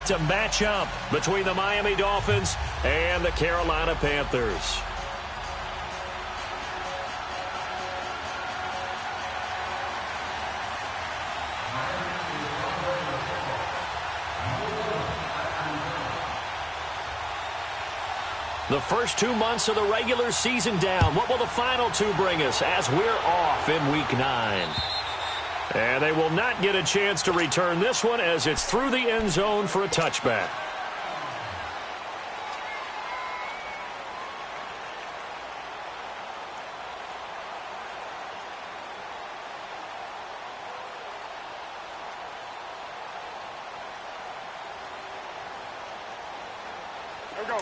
to match up between the Miami Dolphins and the Carolina Panthers. The first 2 months of the regular season down. What will the final two bring us as we're off in Week 9? And they will not get a chance to return this one as it's through the end zone for a touchback. There we go.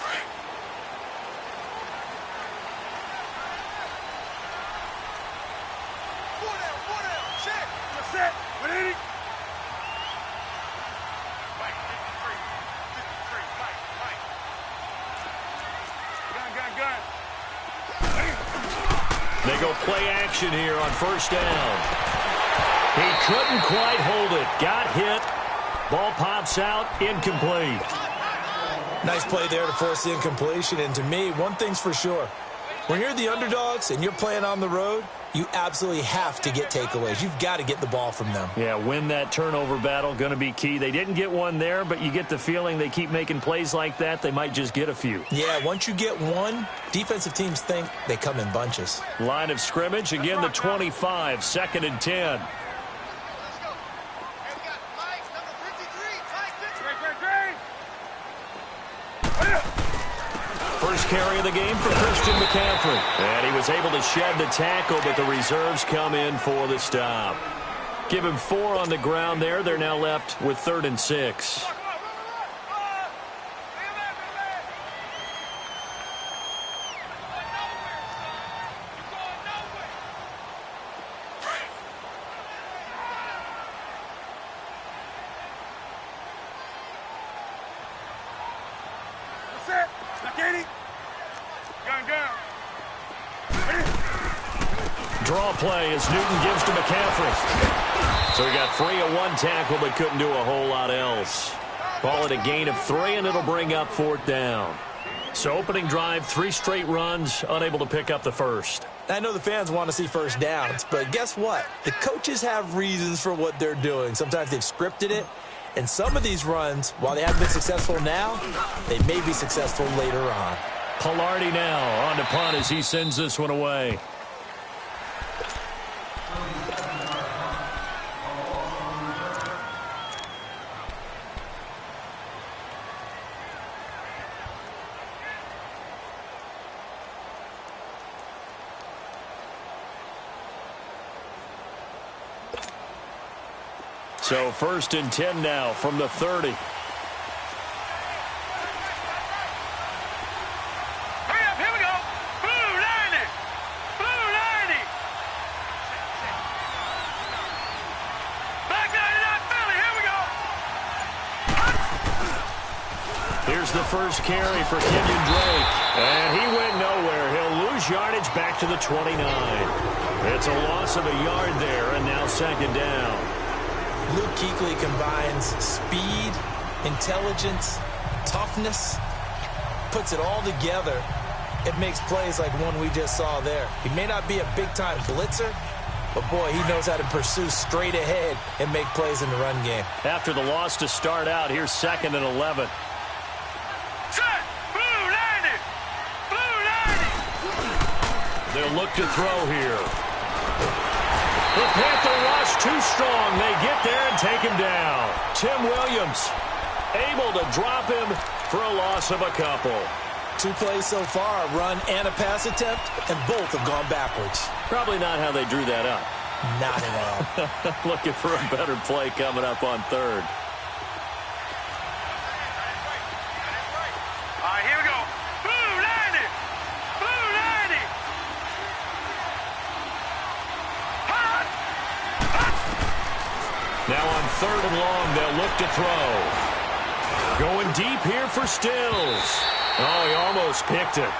Set. What is it? Mike, 53, Mike. Gun. They go play action here on first down. He couldn't quite hold it. Got hit. Ball pops out. Incomplete. Nice play there to force the incompletion. And to me, one thing's for sure. When you're the underdogs and you're playing on the road, you absolutely have to get takeaways. You've got to get the ball from them. Yeah, win that turnover battle, going to be key. They didn't get one there, but you get the feeling they keep making plays like that, they might just get a few. Yeah, once you get one, defensive teams think they come in bunches. Line of scrimmage, again the 25, 2nd and 10. First carry of the game for Christian McCaffrey. And he was able to shed the tackle, but the reserves come in for the stop. Give him 4 on the ground there. They're now left with 3rd and 6. Draw play as Newton gives to McCaffrey. So he got free of one tackle but couldn't do a whole lot else. Call it a gain of 3 and it'll bring up 4th down. So opening drive, 3 straight runs, unable to pick up the first. I know the fans want to see first downs, but guess what? The coaches have reasons for what they're doing. Sometimes they've scripted it. And some of these runs, while they haven't been successful now, they may be successful later on. Pilardi now on the punt as he sends this one away. So 1st and 10 now from the 30. Hurry up, here we go. Blue 90. Blue 90. Back 99 Philly, here we go. Here's the first carry for Kenyon Drake. And he went nowhere. He'll lose yardage back to the 29. It's a loss of a yard there, and now 2nd down. Luke Kuechly combines speed, intelligence, toughness, puts it all together. It makes plays like one we just saw there. He may not be a big-time blitzer, but, boy, he knows how to pursue straight ahead and make plays in the run game. After the loss to start out, here's 2nd and 11. Set. Blue 90. Blue 90. They'll look to throw here. The Panther rush too strong. They get there and take him down. Tim Williams able to drop him for a loss of a couple. 2 plays so far, a run and a pass attempt, and both have gone backwards. Probably not how they drew that up. Not at all. Looking for a better play coming up on 3rd. All right, here we go. Blue 90. Blue 90. Hot. Now on 3rd and long, they'll look to throw. Going deep here for Stills. Oh, he almost picked it.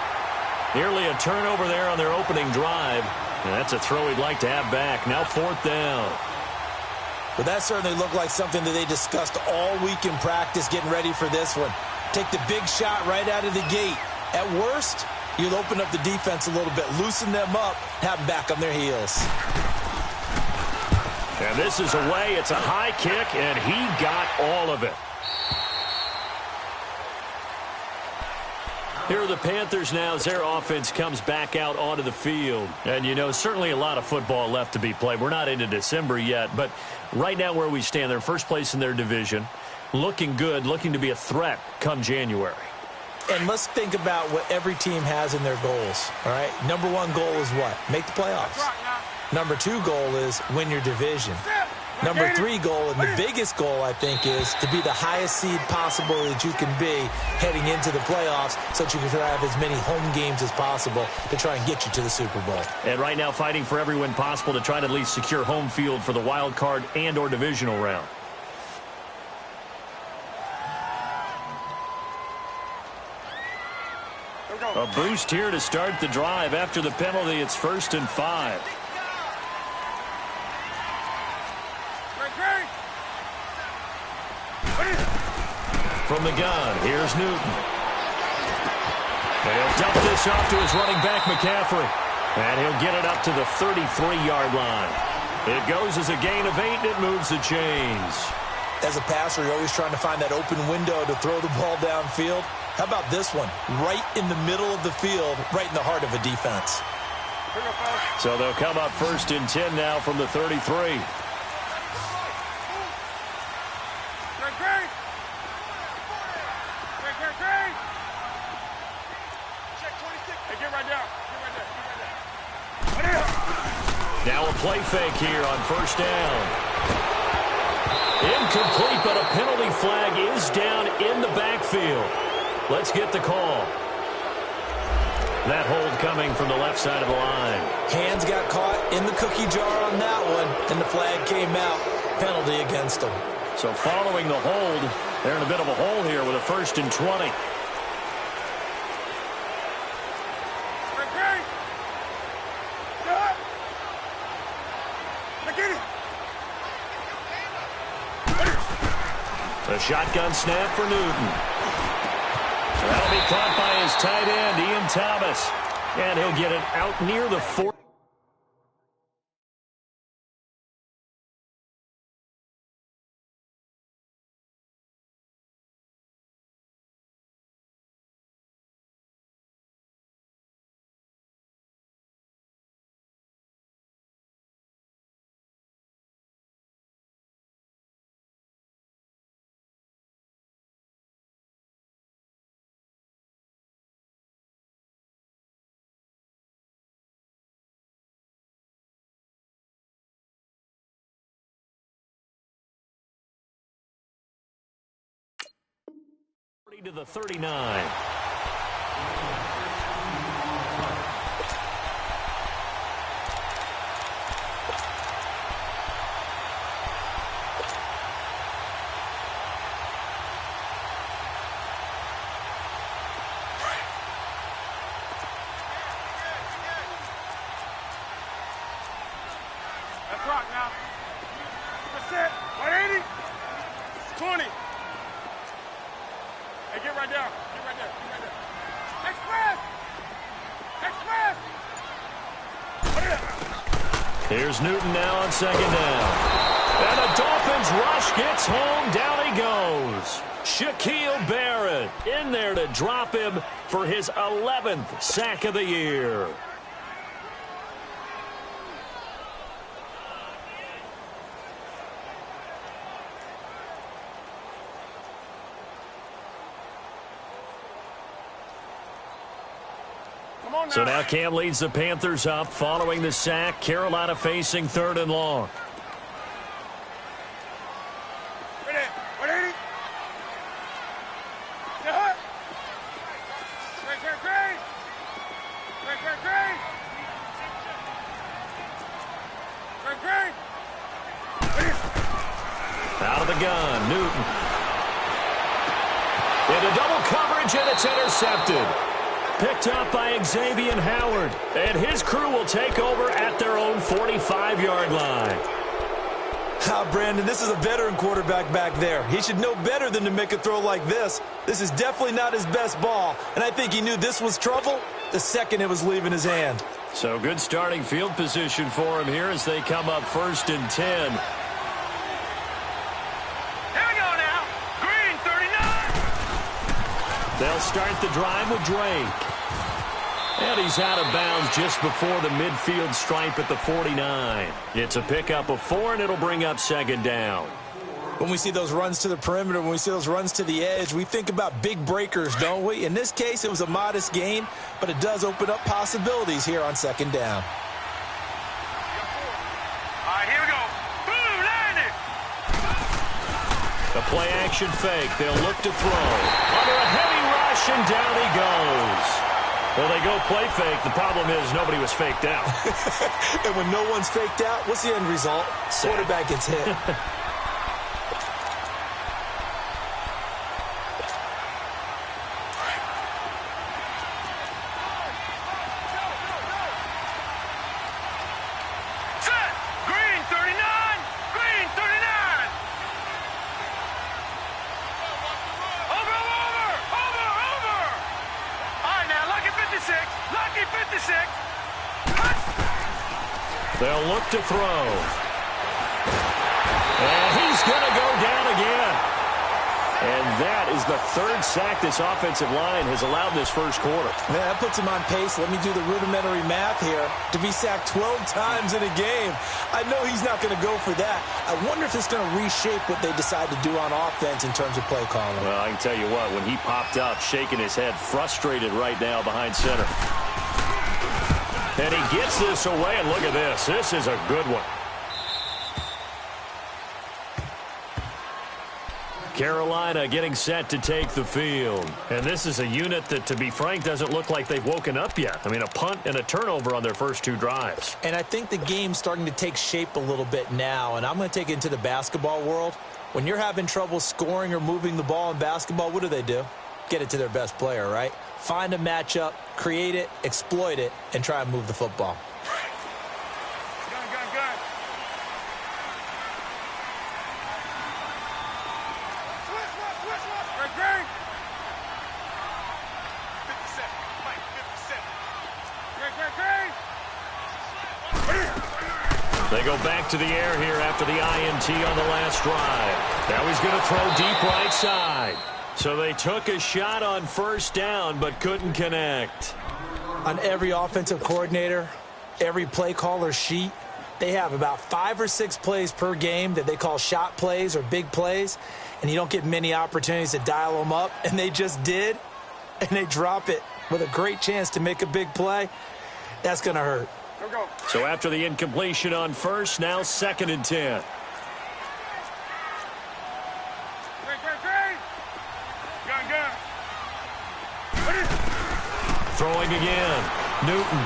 Nearly a turnover there on their opening drive. And that's a throw he'd like to have back. Now 4th down. Well, that certainly looked like something that they discussed all week in practice getting ready for this one. Take the big shot right out of the gate. At worst, you'll open up the defense a little bit, loosen them up, have them back on their heels. And this is away. It's a high kick, and he got all of it. Here are the Panthers now as their offense comes back out onto the field. And, you know, certainly a lot of football left to be played. We're not into December yet, but right now where we stand, they're first place in their division, looking good, looking to be a threat come January. And let's think about what every team has in their goals, all right? Number one goal is what? Make the playoffs. Number two goal is win your division. Number three goal, and the biggest goal, I think, is to be the highest seed possible that you can be heading into the playoffs so that you can have as many home games as possible to try and get you to the Super Bowl. And right now fighting for every win possible to try to at least secure home field for the wild card and or divisional round. A boost here to start the drive. After the penalty, it's 1st and 5. From the gun, here's Newton. And he'll dump this off to his running back, McCaffrey. And he'll get it up to the 33-yard line. It goes as a gain of 8, and it moves the chains. As a passer, you're always trying to find that open window to throw the ball downfield. How about this one? Right in the middle of the field, right in the heart of a defense. So they'll come up 1st and 10 now from the 33. Now a play fake here on 1st down. Incomplete, but a penalty flag is down in the backfield. Let's get the call. That hold coming from the left side of the line. Hands got caught in the cookie jar on that one, and the flag came out. Penalty against them. So following the hold, they're in a bit of a hole here with a 1st and 20. A shotgun snap for Newton. That'll be caught by his tight end, Ian Thomas. And he'll get it out near the 4. To the 39. Let's rock now. That's it. 180. 20. Hey, get right there. Get right there. Get right there. Express! Express! Here's Newton now on 2nd down. And the Dolphins rush gets home. Down he goes. Shaquille Barrett in there to drop him for his 11th sack of the year. So now Cam leads the Panthers up following the sack. Carolina facing 3rd and long. Ready? 180. Great. Out of the gun, Newton. Into double coverage, and it's intercepted. Picked up by Xavier Howard. And his crew will take over at their own 45-yard line. Brandon, this is a veteran quarterback back there. He should know better than to make a throw like this. This is definitely not his best ball, and I think he knew this was trouble the second it was leaving his hand. So good starting field position for him here as they come up 1st and 10. Here we go now. Green 39. They'll start the drive with Drake. And he's out of bounds just before the midfield stripe at the 49. It's a pickup of 4, and it'll bring up 2nd down. When we see those runs to the perimeter, when we see those runs to the edge, we think about big breakers, don't we? In this case, it was a modest gain, but it does open up possibilities here on 2nd down. All right, here we go. Boom, land it. The play action fake. They'll look to throw. Under a heavy rush, and down he goes. Well, they go play fake. The problem is nobody was faked out. And when no one's faked out, what's the end result? Quarterback gets hit. Set. Green 39. Green 39. Over. All right, now, lucky 56. Lucky 56. They'll look to throw. And he's going to go down again. And that is the 3rd sack this offensive line has allowed in this first quarter. Man, that puts him on pace. Let me do the rudimentary math here. To be sacked 12 times in a game, I know he's not going to go for that. I wonder if it's going to reshape what they decide to do on offense in terms of play calling. Well, I can tell you what, when he popped up, shaking his head, frustrated right now behind center. And he gets this away, and look at this. This is a good one. Carolina getting set to take the field. And this is a unit that, to be frank, doesn't look like they've woken up yet. I mean, a punt and a turnover on their first 2 drives. And I think the game's starting to take shape a little bit now, and I'm going to take it into the basketball world. When you're having trouble scoring or moving the ball in basketball, what do? Get it to their best player, right? Find a matchup, create it, exploit it, and try and move the football. They go back to the air here after the INT on the last drive. Now he's going to throw deep right side. So they took a shot on 1st down but couldn't connect. On every offensive coordinator, every play caller sheet, they have about 5 or 6 plays per game that they call shot plays or big plays, and you don't get many opportunities to dial them up, and they just did, and they drop it with a great chance to make a big play. That's going to hurt. So after the incompletion on 1st, now 2nd and 10. Throwing again. Newton.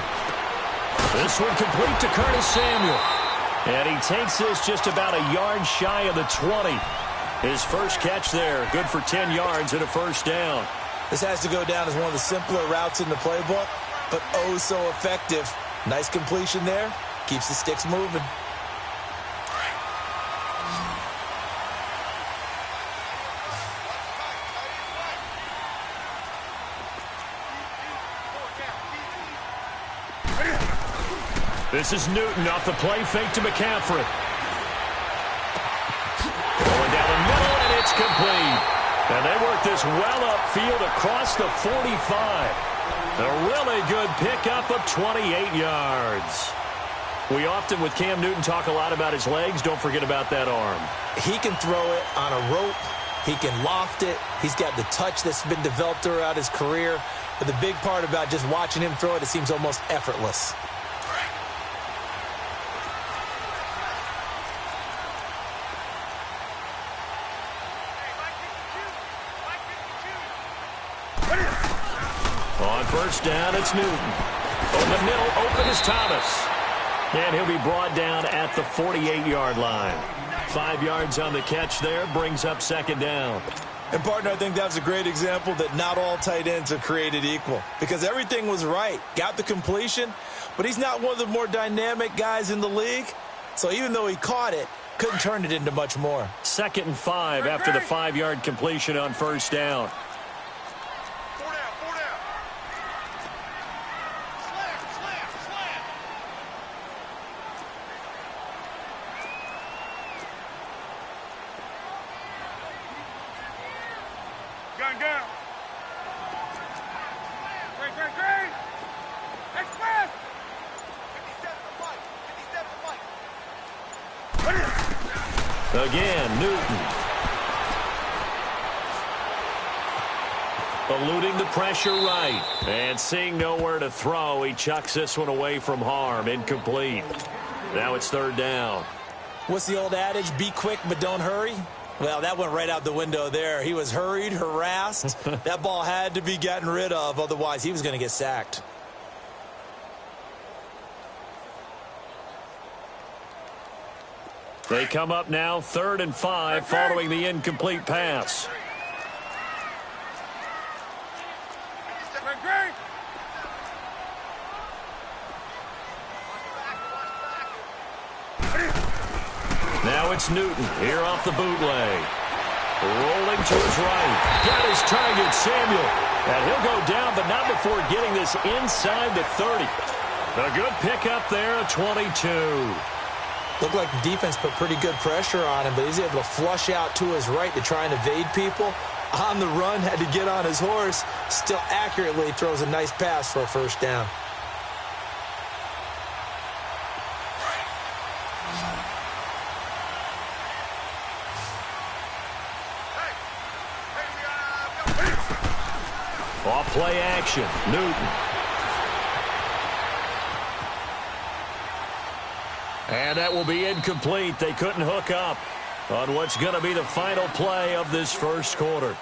This one complete to Curtis Samuel. And he takes this just about a yard shy of the 20. His first catch there, good for 10 yards and a 1st down. This has to go down as one of the simpler routes in the playbook, but oh so effective. Nice completion there. Keeps the sticks moving. This is Newton off the play fake to McCaffrey. Going down the middle, and it's complete. And they work this well upfield across the 45. A really good pickup of 28 yards. We often, with Cam Newton, talk a lot about his legs. Don't forget about that arm. He can throw it on a rope. He can loft it. He's got the touch that's been developed throughout his career. But the big part about just watching him throw it, it seems almost effortless. On 1st down, it's Newton. Over the middle, open is Thomas. And he'll be brought down at the 48-yard line. 5 yards on the catch there, brings up 2nd down. And, partner, I think that was a great example that not all tight ends are created equal. Because everything was right. Got the completion, but he's not one of the more dynamic guys in the league. So even though he caught it, Couldn't turn it into much more. 2nd and 5 after the 5-yard completion on first down. 4 down, 4 down. Slam. Gun. Great. Express. 57 to Mike. Again, Newton. Eluding the pressure right. And seeing nowhere to throw, he chucks this one away from harm. Incomplete. Now it's 3rd down. What's the old adage? Be quick, but don't hurry. Well, that went right out the window there. He was hurried, harassed. That ball had to be gotten rid of. Otherwise, he was going to get sacked. They come up now 3rd and 5 following the incomplete pass. Now it's Newton here off the bootleg. Rolling to his right. Got his target, Samuel. And he'll go down, but not before getting this inside the 30. A good pickup there at 22. Looked like the defense put pretty good pressure on him, but he's able to flush out to his right to try and evade people. On the run, had to get on his horse. Still accurately throws a nice pass for a first down. Off play action, Newton. And that will be incomplete. They couldn't hook up on what's going to be the final play of this first quarter.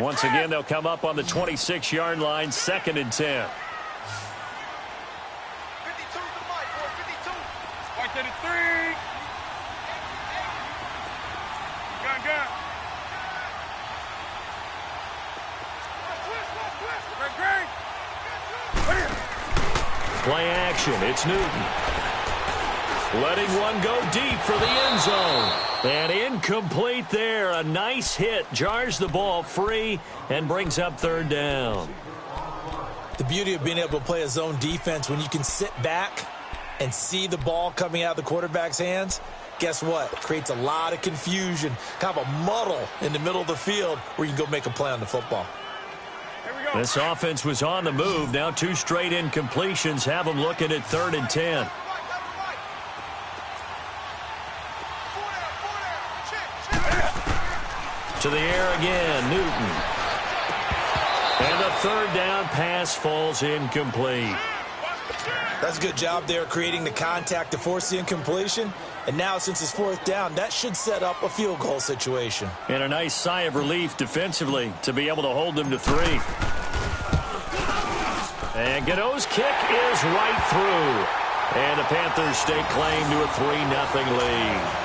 Once again, they'll come up on the 26-yard line, 2nd and 10. 52 to Mike, boy, 52. Mike to the 3. Gun. Great. Play action. It's Newton. Letting one go deep for the end zone. And incomplete there. A nice hit. Jars the ball free and brings up 3rd down. The beauty of being able to play a zone defense when you can sit back and see the ball coming out of the quarterback's hands, guess what? It creates a lot of confusion, kind of a muddle in the middle of the field where you can go make a play on the football. This offense was on the move. Now 2 straight incompletions have them looking at 3rd and 10. To the air again, Newton. And the 3rd down pass falls incomplete. That's a good job there creating the contact to force the incompletion. And now since it's 4th down, that should set up a field goal situation. And a nice sigh of relief defensively to be able to hold them to 3. And Godot's kick is right through. And the Panthers stake claim to a 3-0 lead.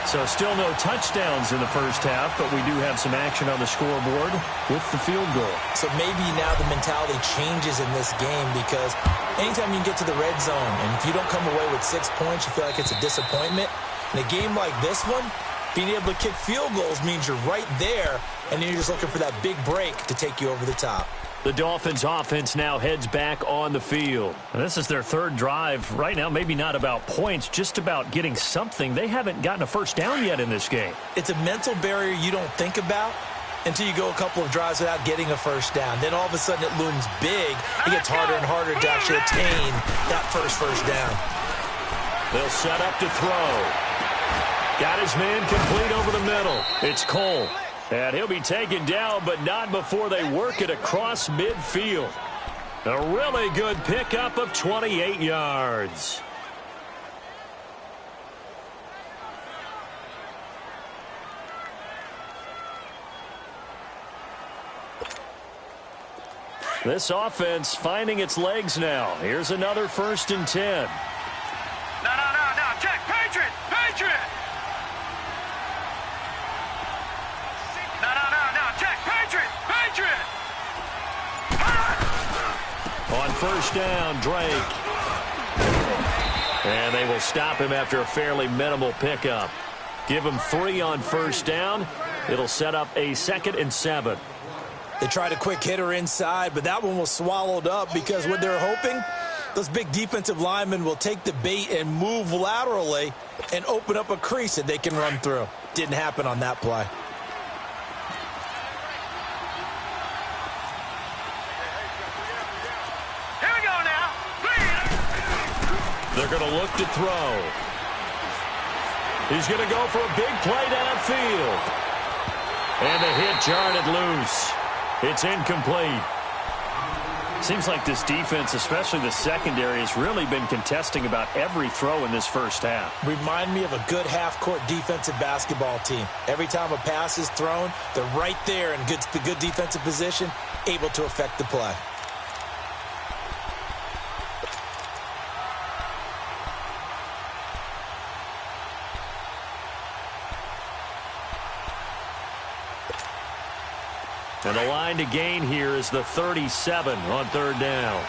So still no touchdowns in the first half, but we do have some action on the scoreboard with the field goal. So maybe now the mentality changes in this game because anytime you can get to the red zone, and if you don't come away with 6 points, you feel like it's a disappointment. In a game like this one, being able to kick field goals means you're right there, and then you're just looking for that big break to take you over the top. The Dolphins offense now heads back on the field. And this is their 3rd drive. Right now, maybe not about points, just about getting something. They haven't gotten a first down yet in this game. It's a mental barrier you don't think about until you go a couple of drives without getting a first down. Then all of a sudden it looms big. It gets harder and harder to actually attain that first down. They'll set up to throw. Got his man complete over the middle. It's Cole. And he'll be taken down, but not before they work it across midfield. A really good pickup of 28 yards. This offense finding its legs now. Here's another 1st and 10. No. Check. Patriot. Check. Patriot. On 1st down, Drake. And they will stop him after a fairly minimal pickup. Give him 3 on 1st down. It'll set up a 2nd and 7. They tried a quick hitter inside, but that one was swallowed up because what they're hoping, those big defensive linemen will take the bait and move laterally and open up a crease that they can run through. Didn't happen on that play. Here we go now. They're going to look to throw. He's going to go for a big play downfield. And the hit jarred it loose. It's incomplete. Seems like this defense, especially the secondary, has really been contesting about every throw in this first half. Remind me of a good half-court defensive basketball team. Every time a pass is thrown, they're right there in good defensive position, able to affect the play. And the line to gain here is the 37 on 3rd down.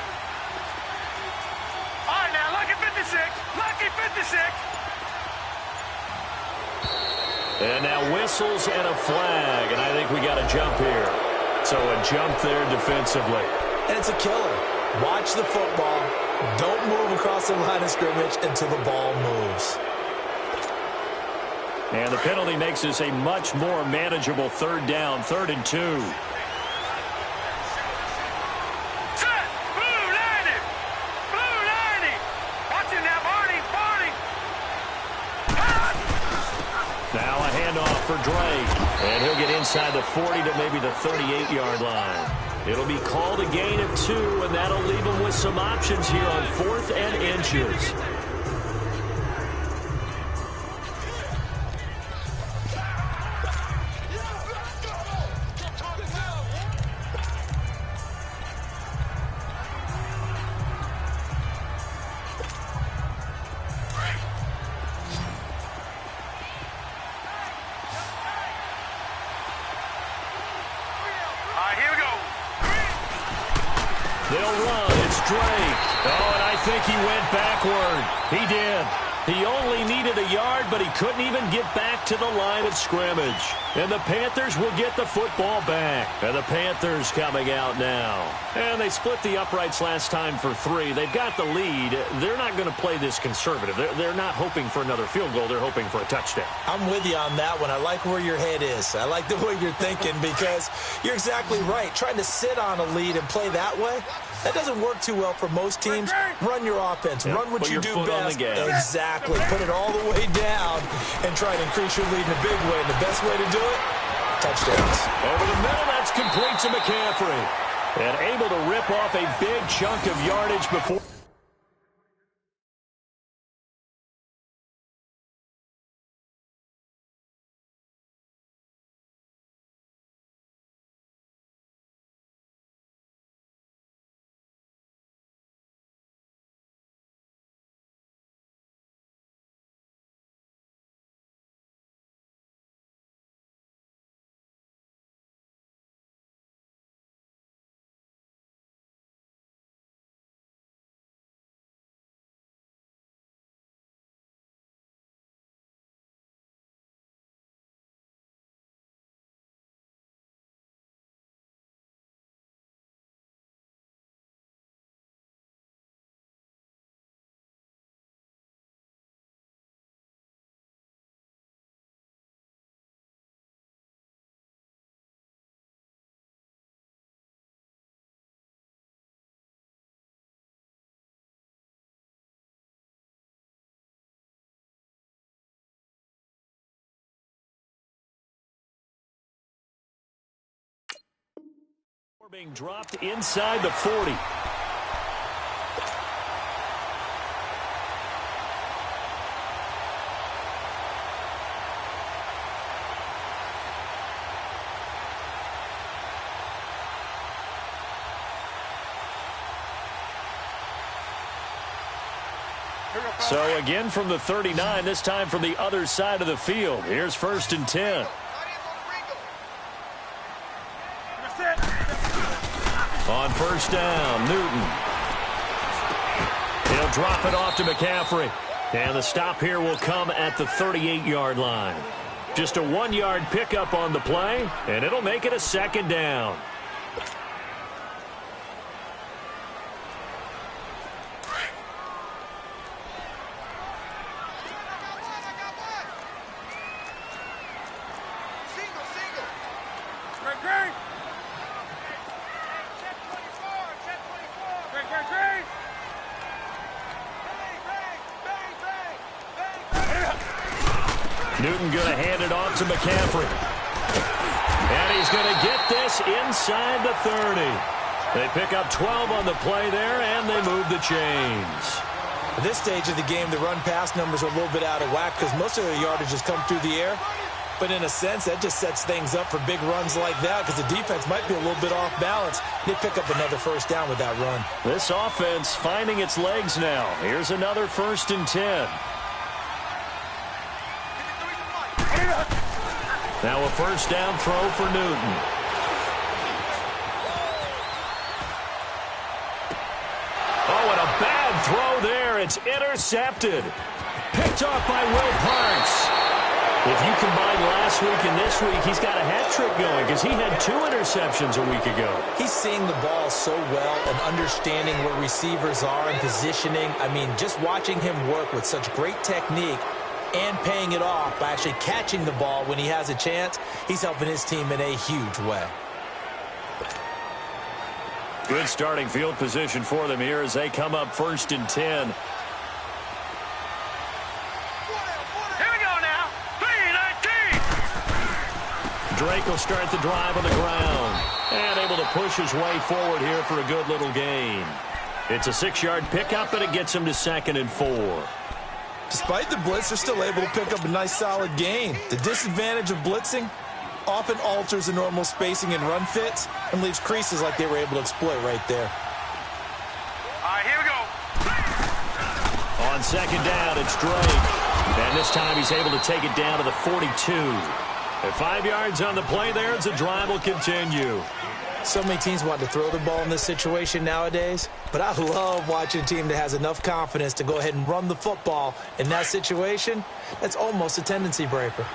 All right, now, lucky 56. Lucky 56. And now whistles and a flag, and I think we got a jump here. So a jump there defensively. And it's a killer. Watch the football. Don't move across the line of scrimmage until the ball moves. And the penalty makes this a much more manageable 3rd down, 3rd and 2. Set. Blue 90. Blue 90. Watch him now, Barney. Now a handoff for Drake. And he'll get inside the 40 to maybe the 38-yard line. It'll be called a gain of 2, and that'll leave them with some options here on 4th and inches. They'll run. It's Drake. Oh, and I think he went backward. He did. He only needed a yard, but he couldn't even get back to the line of scrimmage. And the Panthers will get the football back. And the Panthers coming out now. And they split the uprights last time for 3. They've got the lead. They're not going to play this conservative. They're not hoping for another field goal. They're hoping for a touchdown. I'm with you on that one. I like where your head is. I like the way you're thinking because you're exactly right. Trying to sit on a lead and play that way, that doesn't work too well for most teams. Run your offense. Yeah, run what you do best. Exactly. Put it all the way down and try to increase your lead in a big way. And the best way to do it, touchdowns. Over the middle, that's complete to McCaffrey. And able to rip off a big chunk of yardage before. Being dropped inside the 40. So again from the 39, this time from the other side of the field. Here's 1st and 10. On 1st down, Newton. He'll drop it off to McCaffrey. And the stop here will come at the 38-yard line. Just a 1-yard pickup on the play, and it'll make it a 2nd down. Newton going to hand it off to McCaffrey. And he's going to get this inside the 30. They pick up 12 on the play there, and they move the chains. At this stage of the game, the run-pass numbers are a little bit out of whack because most of their yardage has come through the air. But in a sense, that just sets things up for big runs like that because the defense might be a little bit off balance. They pick up another 1st down with that run. This offense finding its legs now. Here's another 1st and 10. Now a 1st down throw for Newton. Oh, and a bad throw there. It's intercepted. Picked off by Will Parks. If you combine last week and this week, he's got a hat trick going because he had 2 interceptions a week ago. He's seeing the ball so well and understanding where receivers are and positioning. I mean, just watching him work with such great technique and paying it off by actually catching the ball when he has a chance, he's helping his team in a huge way. Good starting field position for them here as they come up 1st and 10. Here we go now. 3-19. Drake will start the drive on the ground and able to push his way forward here for a good little gain. It's a 6-yard pickup, and it gets him to 2nd and 4. Despite the blitz, they're still able to pick up a nice, solid gain. The disadvantage of blitzing often alters the normal spacing and run fits and leaves creases like they were able to exploit right there. All right, here we go. On 2nd down, it's Drake. And this time he's able to take it down to the 42. At 5 yards on the play there, as the drive will continue. So many teams want to throw the ball in this situation nowadays, but I love watching a team that has enough confidence to go ahead and run the football in that situation. That's almost a tendency breaker.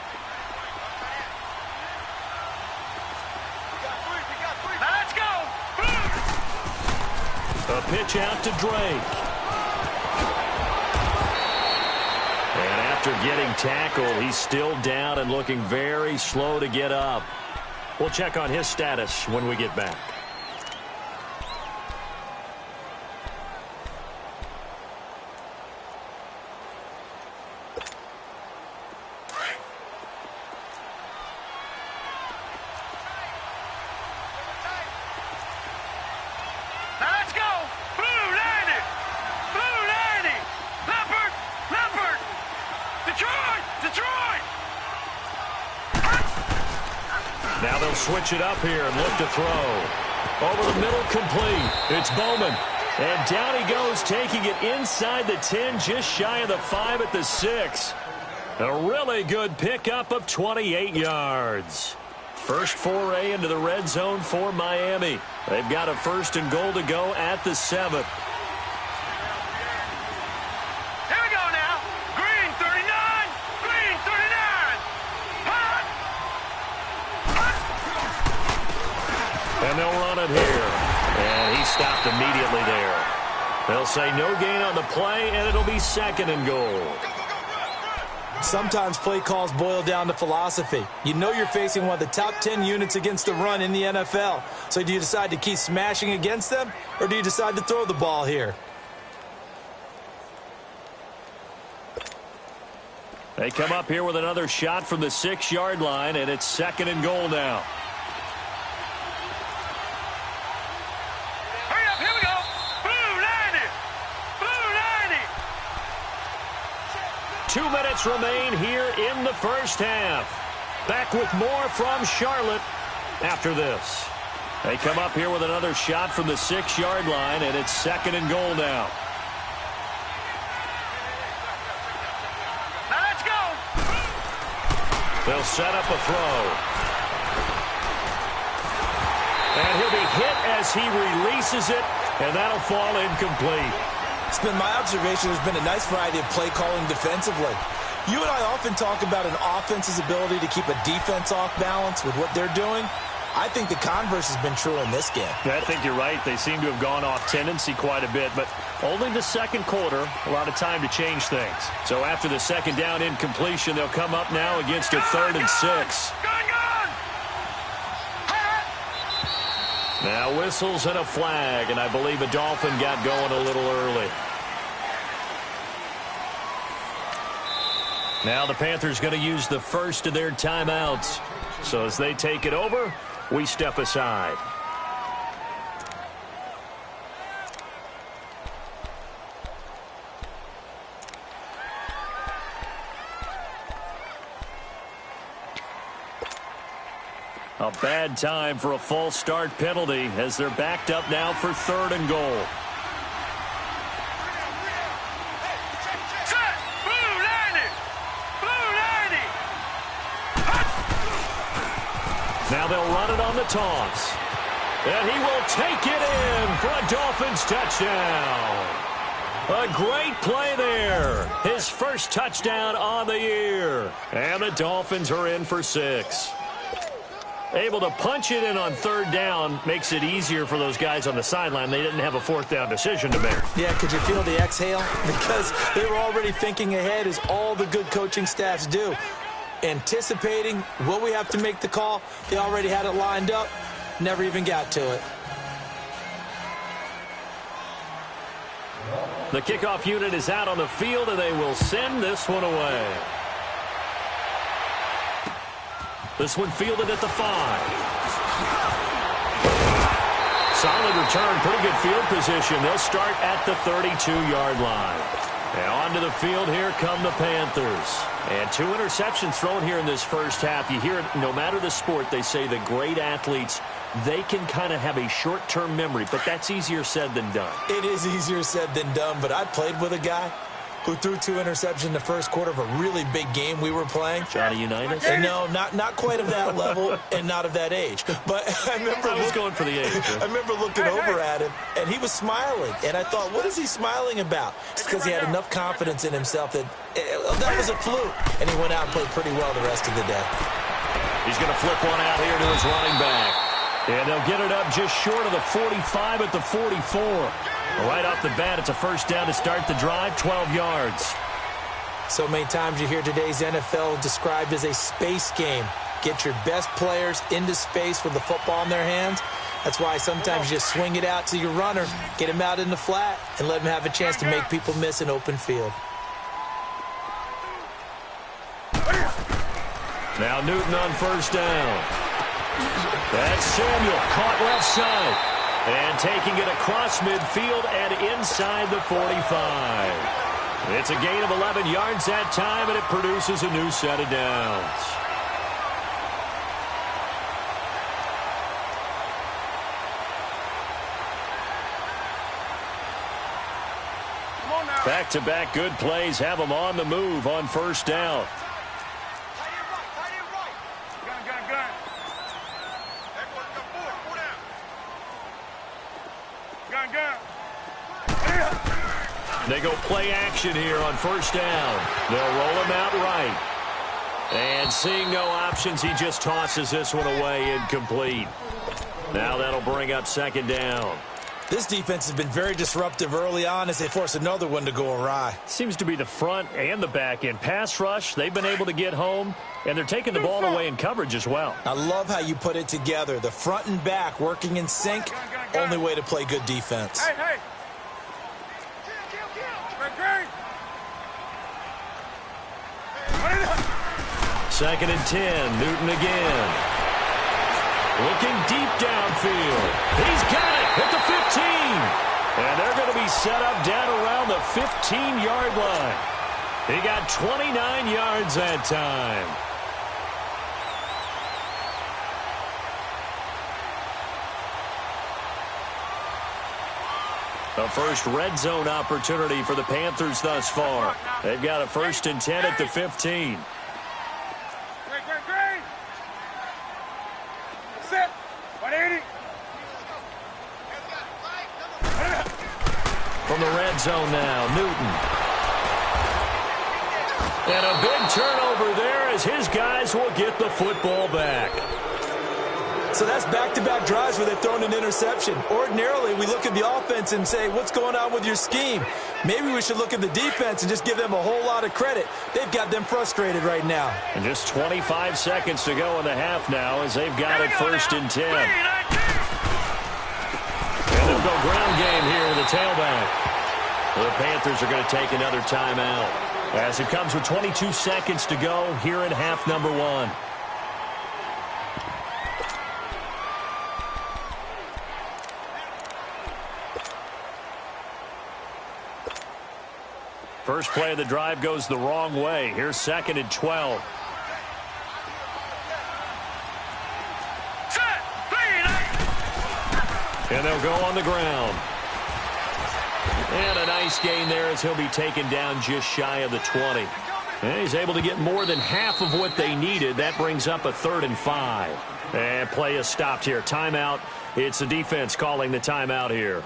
Let's go. A pitch out to Drake. And after getting tackled, he's still down and looking very slow to get up. We'll check on his status when we get back. Let's go. Blue 90. Blue 90. Leopard. Leopard. Detroit. Detroit. Now they'll switch it up here and look to throw. Over the middle, complete. It's Bowman. And down he goes, taking it inside the 10, just shy of the 5 at the 6. A really good pickup of 28 yards. First foray into the red zone for Miami. They've got a 1st and goal to go at the 7th. Here we go now. Green 39. Green 39. Hot. And they'll run it here. And he stopped immediately there. They'll say no gain on the play, and it'll be 2nd and goal. Sometimes play calls boil down to philosophy. You know you're facing one of the top 10 units against the run in the NFL. So do you decide to keep smashing against them, or do you decide to throw the ball here? They come up here with another shot from the 6-yard line, and it's 2nd and goal now. Hurry up. Here we go. Blue 90. Blue 90. 2 minutes remain here in the first half. Back with more from Charlotte after this. They come up here with another shot from the 6-yard line, and it's 2nd and goal now. Let's go. They'll set up a throw. And he'll be hit as he releases it, and that'll fall incomplete. It's been my observation there's been a nice variety of play calling defensively. You and I often talk about an offense's ability to keep a defense off balance with what they're doing. I think the converse has been true in this game. Yeah, I think you're right. They seem to have gone off tendency quite a bit, but only the 2nd quarter, a lot of time to change things. So after the 2nd down incompletion, they'll come up now against a 3rd and 6. Gun, gun. Now whistles and a flag, and I believe a Dolphin got going a little early. Now the Panthers going to use the first of their timeouts. So as they take it over, we step aside. A bad time for a false start penalty as they're backed up now for 3rd and goal. Set. Blue 90. Blue 90. Now they'll run it on the toss. And he will take it in for a Dolphins touchdown. A great play there. His first touchdown on the year. And the Dolphins are in for 6. Able to punch it in on 3rd down makes it easier for those guys on the sideline. They didn't have a 4th down decision to make. Yeah, could you feel the exhale? Because they were already thinking ahead, as all the good coaching staffs do. Anticipating what we have to make the call. They already had it lined up. Never even got to it. The kickoff unit is out on the field, and they will send this one away. This one fielded at the 5. Solid return, pretty good field position. They'll start at the 32-yard line. And onto the field here come the Panthers. And 2 interceptions thrown here in this first half. You hear it, no matter the sport, they say the great athletes, they can kind of have a short-term memory, but that's easier said than done. It is easier said than done, but I played with a guy who threw 2 interceptions in the first quarter of a really big game we were playing. Johnny Unitas? No, not quite of that level and not of that age. But I remember I was going for the age. I remember looking over at him, and he was smiling. And I thought, what is he smiling about? It's because he had enough confidence in himself that that was a fluke. And he went out and played pretty well the rest of the day. He's going to flip one out here to his running back. And they'll get it up just short of the 45 at the 44. Right off the bat, it's a first down to start the drive, 12 yards. So many times you hear today's NFL described as a space game. Get your best players into space with the football in their hands. That's why sometimes you just swing it out to your runner, get him out in the flat, and let him have a chance to make people miss an open field. Now Newton on first down. That's Samuel, caught left side. And taking it across midfield and inside the 45. It's a gain of 11 yards that time, and it produces a new set of downs. Back-to-back good plays have them on the move on first down. They go play action here on first down. They'll roll him out right. And seeing no options, he just tosses this one away incomplete. Now that'll bring up second down. This defense has been very disruptive early on as they force another one to go awry. Seems to be the front and the back end. Pass rush, they've been able to get home, and they're taking the ball away in coverage as well. I love how you put it together. The front and back working in sync, only way to play good defense. Hey. Second and 10, Newton again. Looking deep downfield. He's got it at the 15. And they're going to be set up down around the 15-yard line. He got 29 yards that time. A first red zone opportunity for the Panthers thus far. They've got a first and 10 at the 15. Sit. 180. From the red zone now, Newton. And a big turnover there as his guys will get the football back. So that's back-to-back drives where they've thrown an interception. Ordinarily, we look at the offense and say, what's going on with your scheme? Maybe we should look at the defense and just give them a whole lot of credit. They've got them frustrated right now. And just 25 seconds to go in the half now as they've got it first and 10. And they'll go ground game here with the tailback. The Panthers are going to take another timeout as it comes with 22 seconds to go here in half number 1. First play of the drive goes the wrong way. Here's second and 12. And they'll go on the ground. And a nice gain there as he'll be taken down just shy of the 20. And he's able to get more than half of what they needed. That brings up a 3rd and 5. And play is stopped here. Timeout. It's the defense calling the timeout here,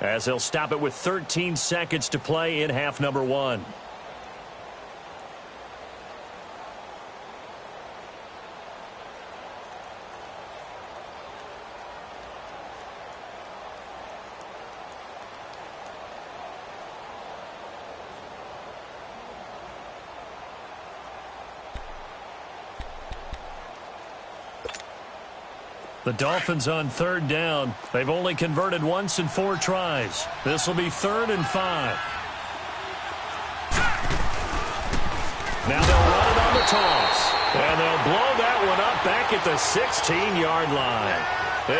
as they'll stop it with 13 seconds to play in half number 1. The Dolphins on 3rd down. They've only converted once in 4 tries. This will be 3rd and 5. Now they'll run it on the toss. And they'll blow that one up back at the 16-yard line.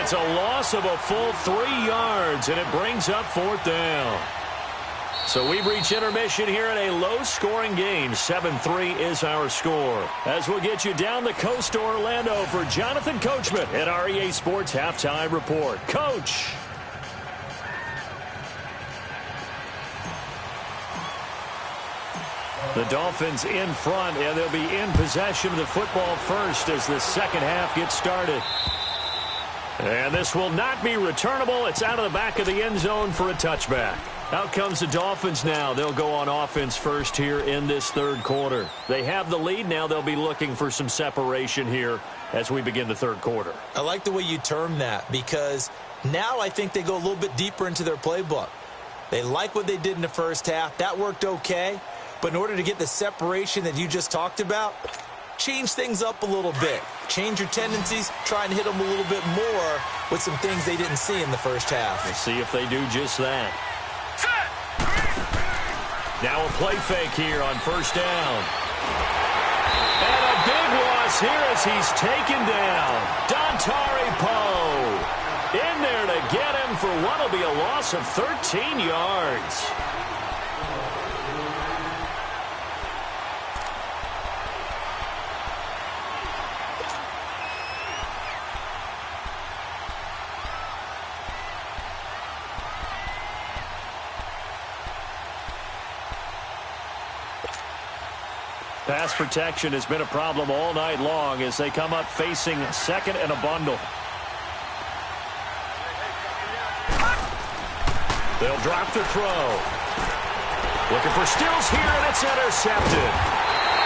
It's a loss of a full 3 yards, and it brings up 4th down. So we've reached intermission here in a low-scoring game. 7-3 is our score. As we'll get you down the coast to Orlando for Jonathan Coachman at REA Sports Halftime Report. Coach. The Dolphins in front, and they'll be in possession of the football first as the second half gets started. And this will not be returnable. It's out of the back of the end zone for a touchback. Out comes the Dolphins now. They'll go on offense first here in this third quarter. They have the lead. Now they'll be looking for some separation here as we begin the third quarter. I like the way you term that, because now I think they go a little bit deeper into their playbook. They like what they did in the first half. That worked okay. But in order to get the separation that you just talked about, change things up a little bit. Change your tendencies. Try and hit them a little bit more with some things they didn't see in the first half. We'll see if they do just that. Now a play fake here on first down. And a big loss here as he's taken down. Poe in there to get him for what will be a loss of 13 yards. Pass protection has been a problem all night long as they come up facing second and a bundle. They'll drop the throw. Looking for Stills here, and it's intercepted.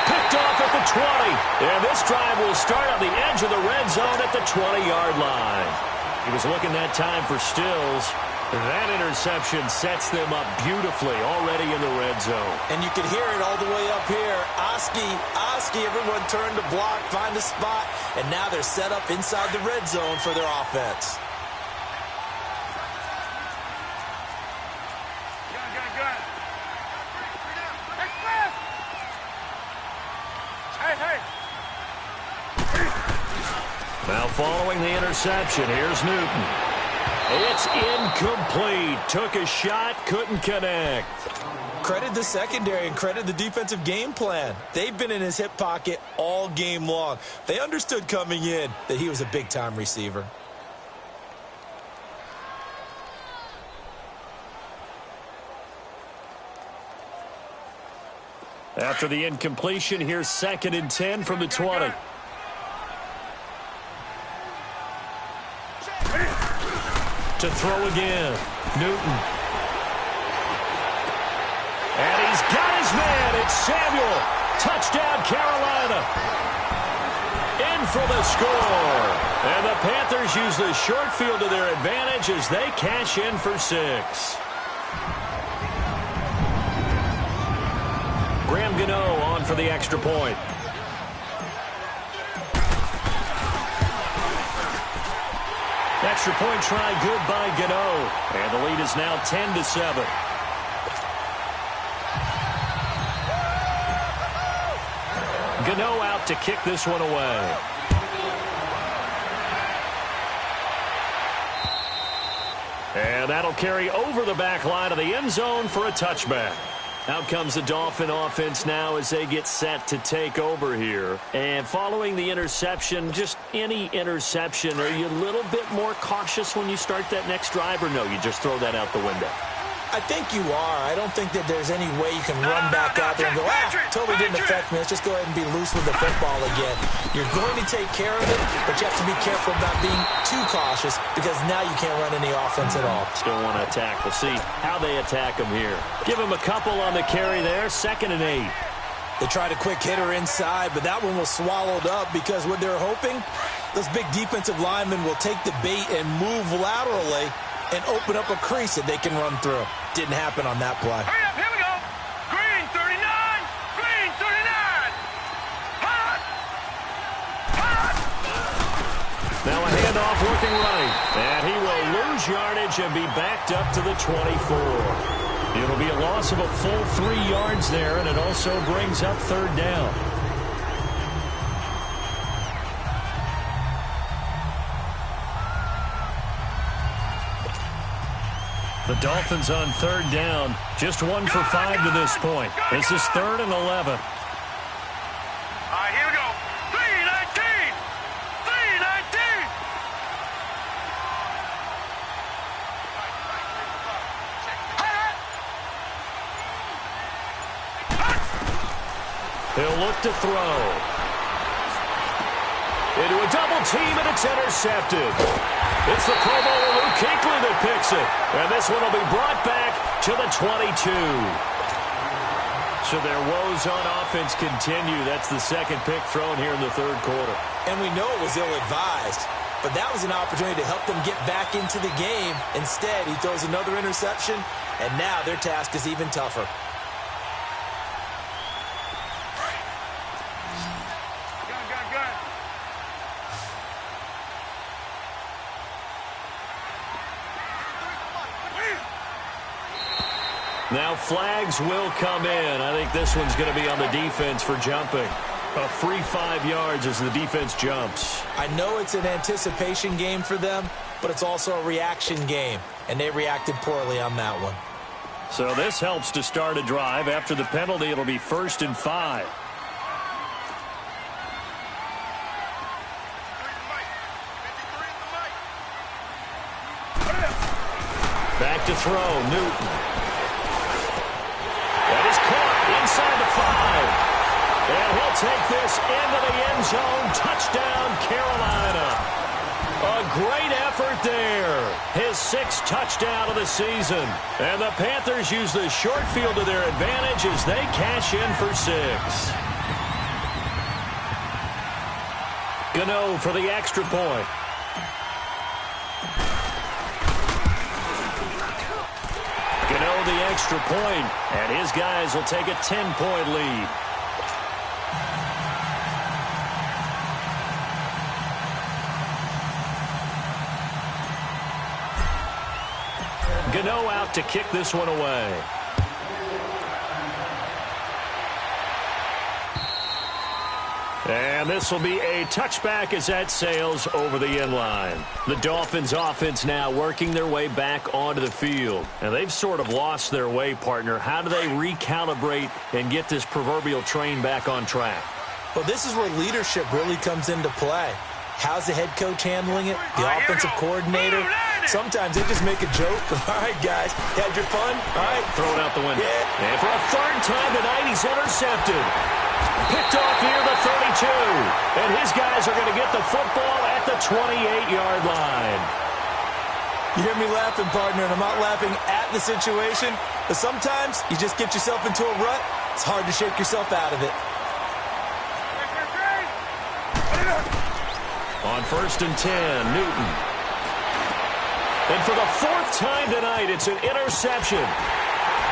Picked off at the 20. And this drive will start on the edge of the red zone at the 20-yard line. He was looking that time for Stills. That interception sets them up beautifully already in the red zone. And you can hear it all the way up here. Oski, everyone turned to block, find a spot, and now they're set up inside the red zone for their offense. Now following the interception, here's Newton. It's incomplete. Took a shot, couldn't connect. Credit the secondary and credit the defensive game plan. They've been in his hip pocket all game long. They understood coming in that he was a big-time receiver. After the incompletion, here's 2nd and 10 from the 20. To throw again, Newton. And he's got his man. It's Samuel. Touchdown, Carolina. In for the score. And the Panthers use the short field to their advantage as they cash in for 6. Graham Gano on for the extra point. Extra point try good by Gano. And the lead is now 10-7. Gano out to kick this one away. And that'll carry over the back line of the end zone for a touchback. Out comes the Dolphin offense now as they get set to take over here. And following the interception, just any interception, are you a little bit more cautious when you start that next drive, or no, you just throw that out the window? I think you are. I don't think that there's any way you can run back out there and go, totally didn't affect me. Let's just go ahead and be loose with the football again. You're going to take care of it, but you have to be careful about being too cautious because now you can't run any offense at all. Still want to attack. We'll see how they attack them here. Give them a couple on the carry there. 2nd and 8. They tried a quick hitter inside, but that one was swallowed up because what they're hoping, those big defensive linemen will take the bait and move laterally and open up a crease that they can run through. Didn't happen on that play. Hurry up, here we go. Green 39. Green 39. Hot. Hot. Now a handoff looking right. And he will lose yardage and be backed up to the 24. It'll be a loss of a full 3 yards there, and it also brings up 3rd down. The Dolphins on 3rd down. Just 1 for 5 to this point. This is 3rd and 11. All right, here we go. 3-19. 3-19. He'll look to throw. Into a double team, and it's intercepted. It's the Pro Bowler Luke Kuechly that picks it. And this one will be brought back to the 22. So their woes on offense continue. That's the second pick thrown here in the third quarter. And we know it was ill-advised, but that was an opportunity to help them get back into the game. Instead, he throws another interception, and now their task is even tougher. Now flags will come in. I think this one's going to be on the defense for jumping. A free 5 yards as the defense jumps. I know it's an anticipation game for them, but it's also a reaction game, and they reacted poorly on that one. So this helps to start a drive. After the penalty, it'll be 1st and 5. Back to throw, Newton. That is caught inside the 5. And he'll take this into the end zone. Touchdown, Carolina. A great effort there. His 6th touchdown of the season. And the Panthers use the short field to their advantage as they cash in for 6. Gano for the extra point. Gano the extra point, and his guys will take a 10-point lead. Gano out to kick this one away. And this will be a touchback as that sails over the end line. The Dolphins offense now working their way back onto the field. And they've sort of lost their way, partner. How do they recalibrate and get this proverbial train back on track? Well, this is where leadership really comes into play. How's the head coach handling it? The offensive coordinator? Sometimes they just make a joke. All right, guys, had your fun? All right. Throw it out the window. Yeah. And for a 3rd time tonight, he's intercepted. Picked off near the 32. And his guys are going to get the football at the 28-yard line. You hear me laughing, partner, and I'm not laughing at the situation, but sometimes you just get yourself into a rut. It's hard to shake yourself out of it. On 1st and 10, Newton. And for the 4th time tonight, it's an interception.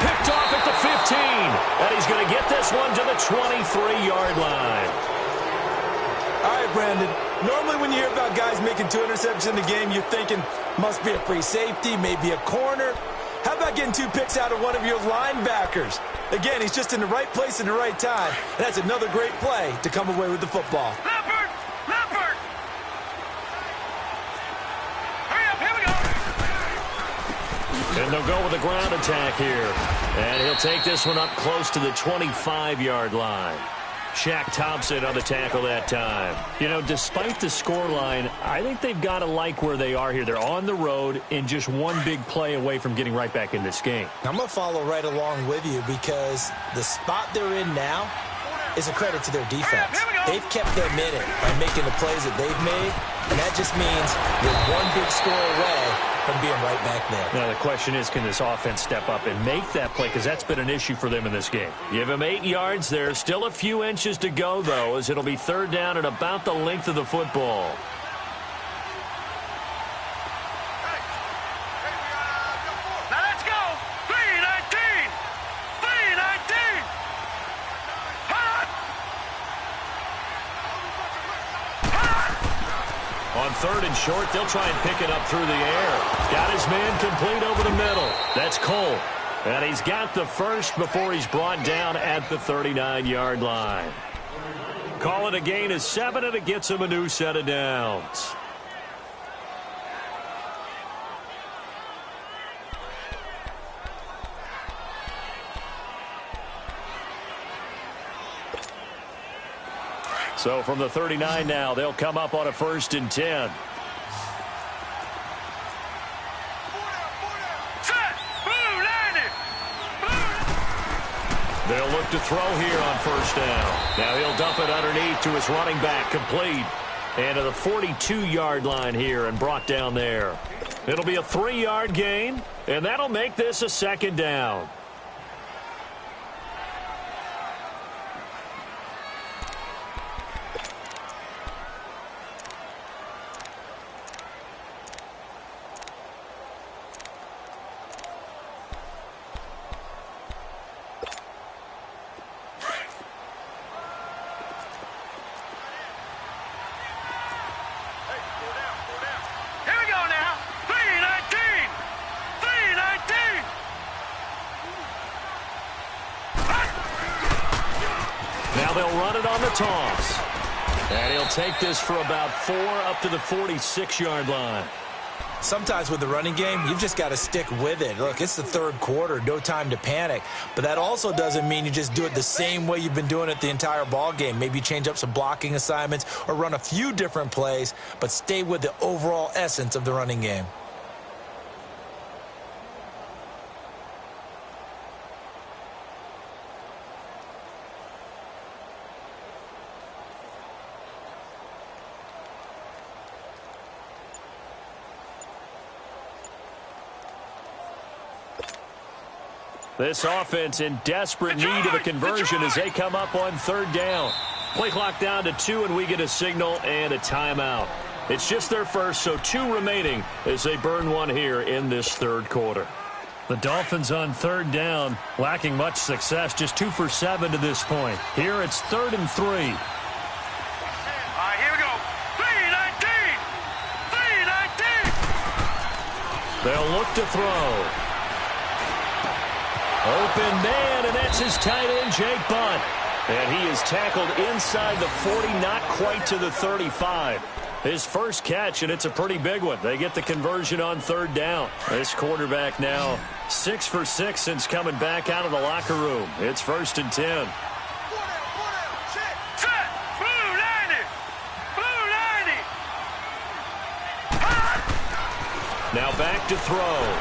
Picked off at the 15. And he's going to get this one to the 23-yard line. All right, Brandon. Normally when you hear about guys making 2 interceptions in the game, you're thinking, must be a free safety, maybe a corner. How about getting 2 picks out of one of your linebackers? Again, he's just in the right place at the right time. And that's another great play to come away with the football. Leopard! Leopard! Hurry up, here we go! And they'll go with a ground attack here. And he'll take this one up close to the 25-yard line. Shaq Thompson on the tackle that time. You know, despite the scoreline, I think they've got to like where they are here. They're on the road and just one big play away from getting right back in this game. I'm going to follow right along with you because the spot they're in now is a credit to their defense. They've kept them in it by making the plays that they've made, and that just means you're one big score away from being right back there. Now the question is, can this offense step up and make that play? Because that's been an issue for them in this game. Give him 8 yards there. Still a few inches to go, though, as it'll be 3rd down at about the length of the football. Now let's go! 3-19! 3-19! Hot! On 3rd and short, they'll try and pick it up through the air. Got his man complete over the middle. That's Cole. And he's got the first before he's brought down at the 39-yard line. Call it a gain of 7, and it gets him a new set of downs. So from the 39 now, they'll come up on a 1st and 10. Set! Blue landed! Blue! They'll look to throw here on first down. Now he'll dump it underneath to his running back, complete. And to the 42-yard line here and brought down there. It'll be a 3-yard gain, and that'll make this a second down. They'll run it on the toss. And he'll take this for about 4 up to the 46-yard line. Sometimes with the running game, you've just got to stick with it. Look, it's the third quarter, no time to panic. But that also doesn't mean you just do it the same way you've been doing it the entire ball game. Maybe change up some blocking assignments or run a few different plays, but stay with the overall essence of the running game. This offense in desperate need of a conversion as they come up on third down. Play clock down to 2, and we get a signal and a timeout. It's just their first, so 2 remaining as they burn one here in this third quarter. The Dolphins on third down, lacking much success, just 2 for 7 to this point. Here it's 3rd and 3. All right, here we go. 3-19. 3-19. They'll look to throw. Open man, and that's his tight end, Jake Butt. And he is tackled inside the 40, not quite to the 35. His first catch, and it's a pretty big one. They get the conversion on third down. This quarterback now 6 for 6 since coming back out of the locker room. It's 1st and 10. Set. Blue 90. Blue 90. Now back to throw.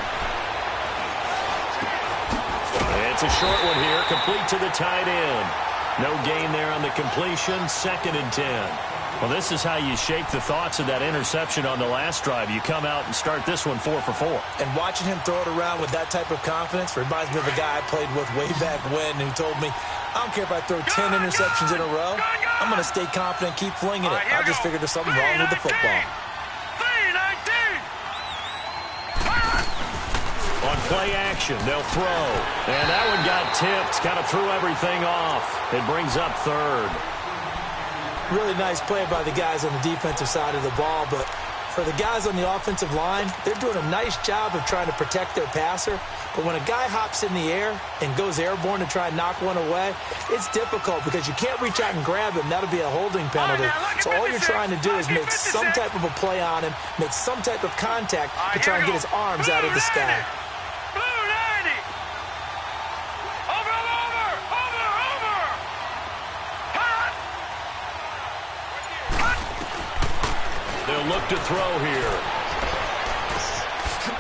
It's a short one here, complete to the tight end. No gain there on the completion, 2nd and 10. Well, this is how you shape the thoughts of that interception on the last drive. You come out and start this one 4 for 4. And watching him throw it around with that type of confidence reminds me of a guy I played with way back when who told me, I don't care if I throw 10 interceptions in a row. I'm going to stay confident, keep flinging it. I just figured there's something wrong with the football. On play action, they'll throw. And that one got tipped, kind of threw everything off. It brings up 3rd. Really nice play by the guys on the defensive side of the ball, but for the guys on the offensive line, they're doing a nice job of trying to protect their passer. But when a guy hops in the air and goes airborne to try and knock one away, it's difficult because you can't reach out and grab him. That'll be a holding penalty. So all you're trying to do is make some type of a play on him, make some type of contact to try and get his arms out of the sky. They'll look to throw here.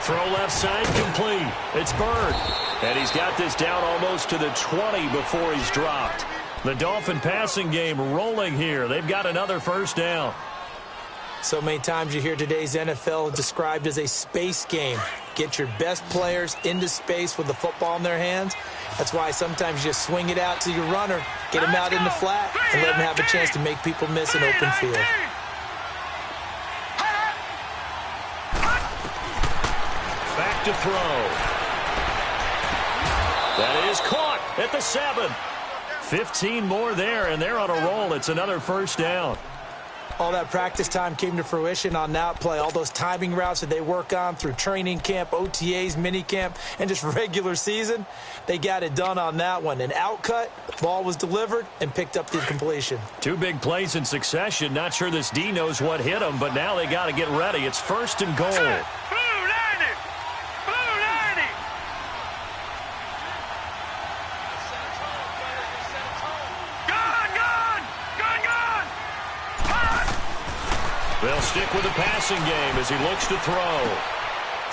Throw left side, complete. It's Bird. And he's got this down almost to the 20 before he's dropped. The Dolphin passing game rolling here. They've got another first down. So many times you hear today's NFL described as a space game. Get your best players into space with the football in their hands. That's why sometimes you just swing it out to your runner, get him out in the flat, and let him have a chance to make people miss an open field. Back to throw. That is caught at the 7. 15 more there, and they're on a roll. It's another first down. All that practice time came to fruition on that play. All those timing routes that they work on through training camp, OTAs, minicamp, and just regular season, they got it done on that one. An outcut, ball was delivered, and picked up the completion. 2 big plays in succession. Not sure this D knows what hit him, but now they got to get ready. It's 1st and goal. They'll stick with the passing game as he looks to throw.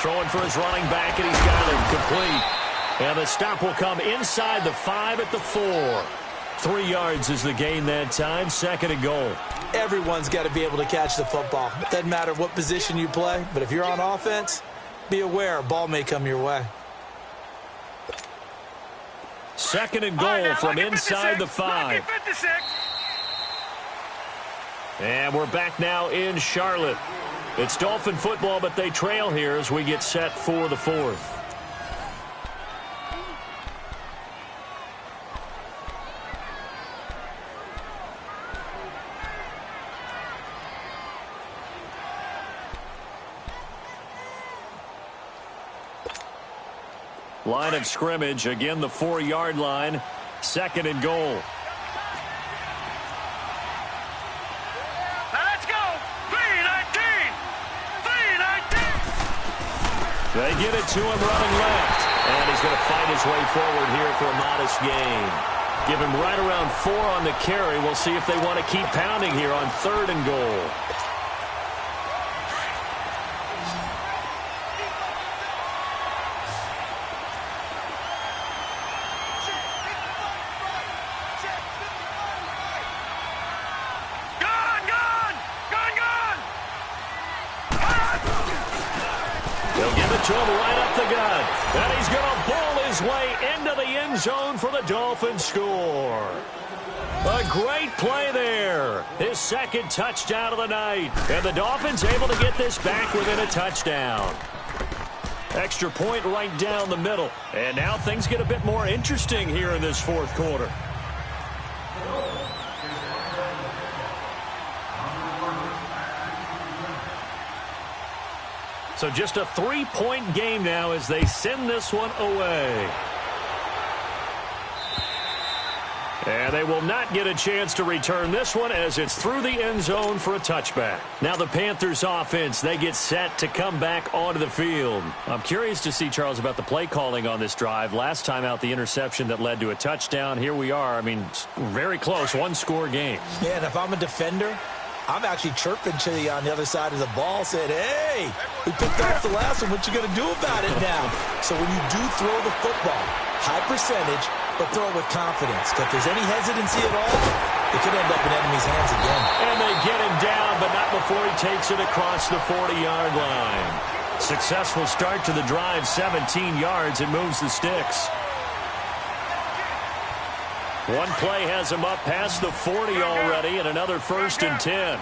Throwing for his running back, and he's got him complete. And the stop will come inside the 5 at the 4. 3 yards is the gain that time. 2nd and goal. Everyone's got to be able to catch the football. Doesn't matter what position you play, but if you're on offense, be aware a ball may come your way. 2nd and goal from inside the 5. And we're back now in Charlotte. It's Dolphin football, but they trail here as we get set for the 4th. Line of scrimmage, again the 4-yard line. 2nd and goal. Now let's go. 3-19. 3-19. They get it to him running left. And he's going to fight his way forward here for a modest gain. Give him right around 4 on the carry. We'll see if they want to keep pounding here on 3rd and goal. To him right up the gut. And he's going to bowl his way into the end zone for the Dolphins score. A great play there. His 2nd touchdown of the night. And the Dolphins able to get this back within a touchdown. Extra point right down the middle. And now things get a bit more interesting here in this 4th quarter. So just a 3-point game now as they send this one away. And they will not get a chance to return this one as it's through the end zone for a touchback. Now the Panthers offense, they get set to come back onto the field. I'm curious to see, Charles, about the play calling on this drive. Last time out, the interception that led to a touchdown. Here we are. I mean, very close, 1-score game. Yeah, and if I'm a defender, I'm actually chirping to you on the other side of the ball, saying, hey, we picked off the last one. What you going to do about it now? So when you do throw the football, high percentage, but throw it with confidence. If there's any hesitancy at all, it could end up in enemy's hands again. And they get him down, but not before he takes it across the 40-yard line. Successful start to the drive, 17 yards. It moves the sticks. One play has him up past the 40 already, and another 1st and 10.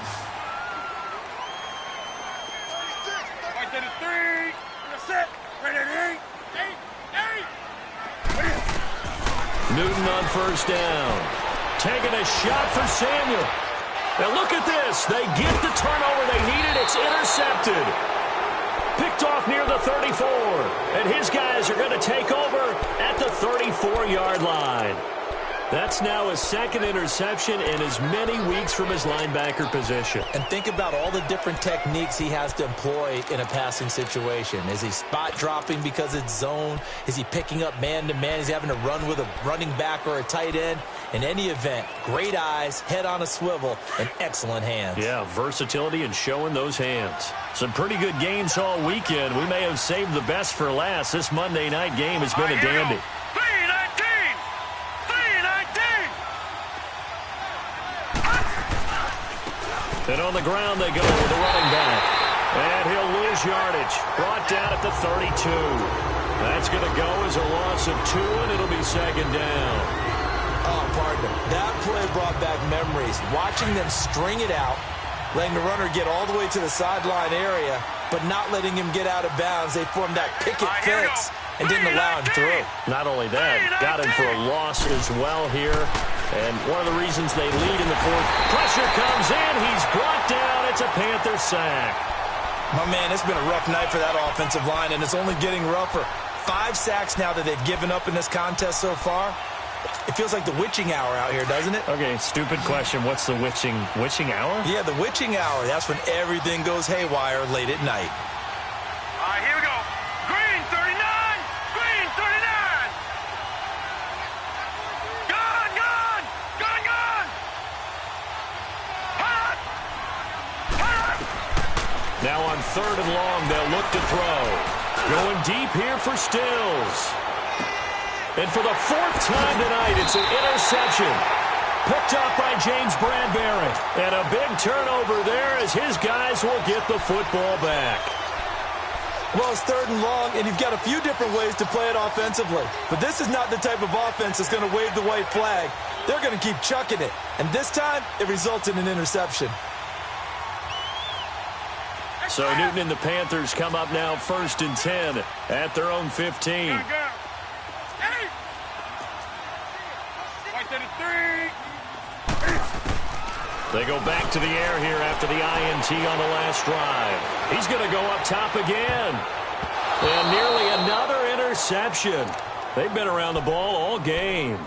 Newton on 1st down. Taking a shot for Samuel. Now look at this. They get the turnover they needed. It's intercepted. Picked off near the 34. And his guys are going to take over at the 34-yard line. That's now his 2nd interception in as many weeks from his linebacker position. And think about all the different techniques he has to employ in a passing situation. Is he spot dropping because it's zone? Is he picking up man-to-man? Is he having to run with a running back or a tight end? In any event, great eyes, head on a swivel, and excellent hands. Yeah, versatility and showing those hands. Some pretty good games all weekend. We may have saved the best for last. This Monday night game has been a dandy. And on the ground they go with the running back. And he'll lose yardage. Brought down at the 32. That's going to go as a loss of 2, and it'll be 2nd down. Oh, partner, that play brought back memories. Watching them string it out, letting the runner get all the way to the sideline area, but not letting him get out of bounds. They formed that picket fence and didn't allow him through. Not only that, got him for a loss as well here. And one of the reasons they lead in the 4th. Pressure comes in. He's brought down. It's a Panther sack. My man, it's been a rough night for that offensive line, and it's only getting rougher. 5 sacks now that they've given up in this contest so far. It feels like the witching hour out here, doesn't it? Okay, stupid question. What's the witching hour? Yeah, the witching hour. That's when everything goes haywire late at night. All right, here we go. Green 39. Green 39. Gone, gone. Gone, gone. Hot. Hot. Now on 3rd and long, they'll look to throw. Going deep here for Stills. And for the fourth time tonight, it's an interception. Picked up by James Bradbury. And a big turnover there as his guys will get the football back. Well, it's 3rd and long, and you've got a few different ways to play it offensively. But this is not the type of offense that's going to wave the white flag. They're going to keep chucking it. And this time, it results in an interception. So Newton and the Panthers come up now 1st and 10 at their own 15. They go back to the air here after the INT on the last drive. He's going to go up top again. And nearly another interception. They've been around the ball all game.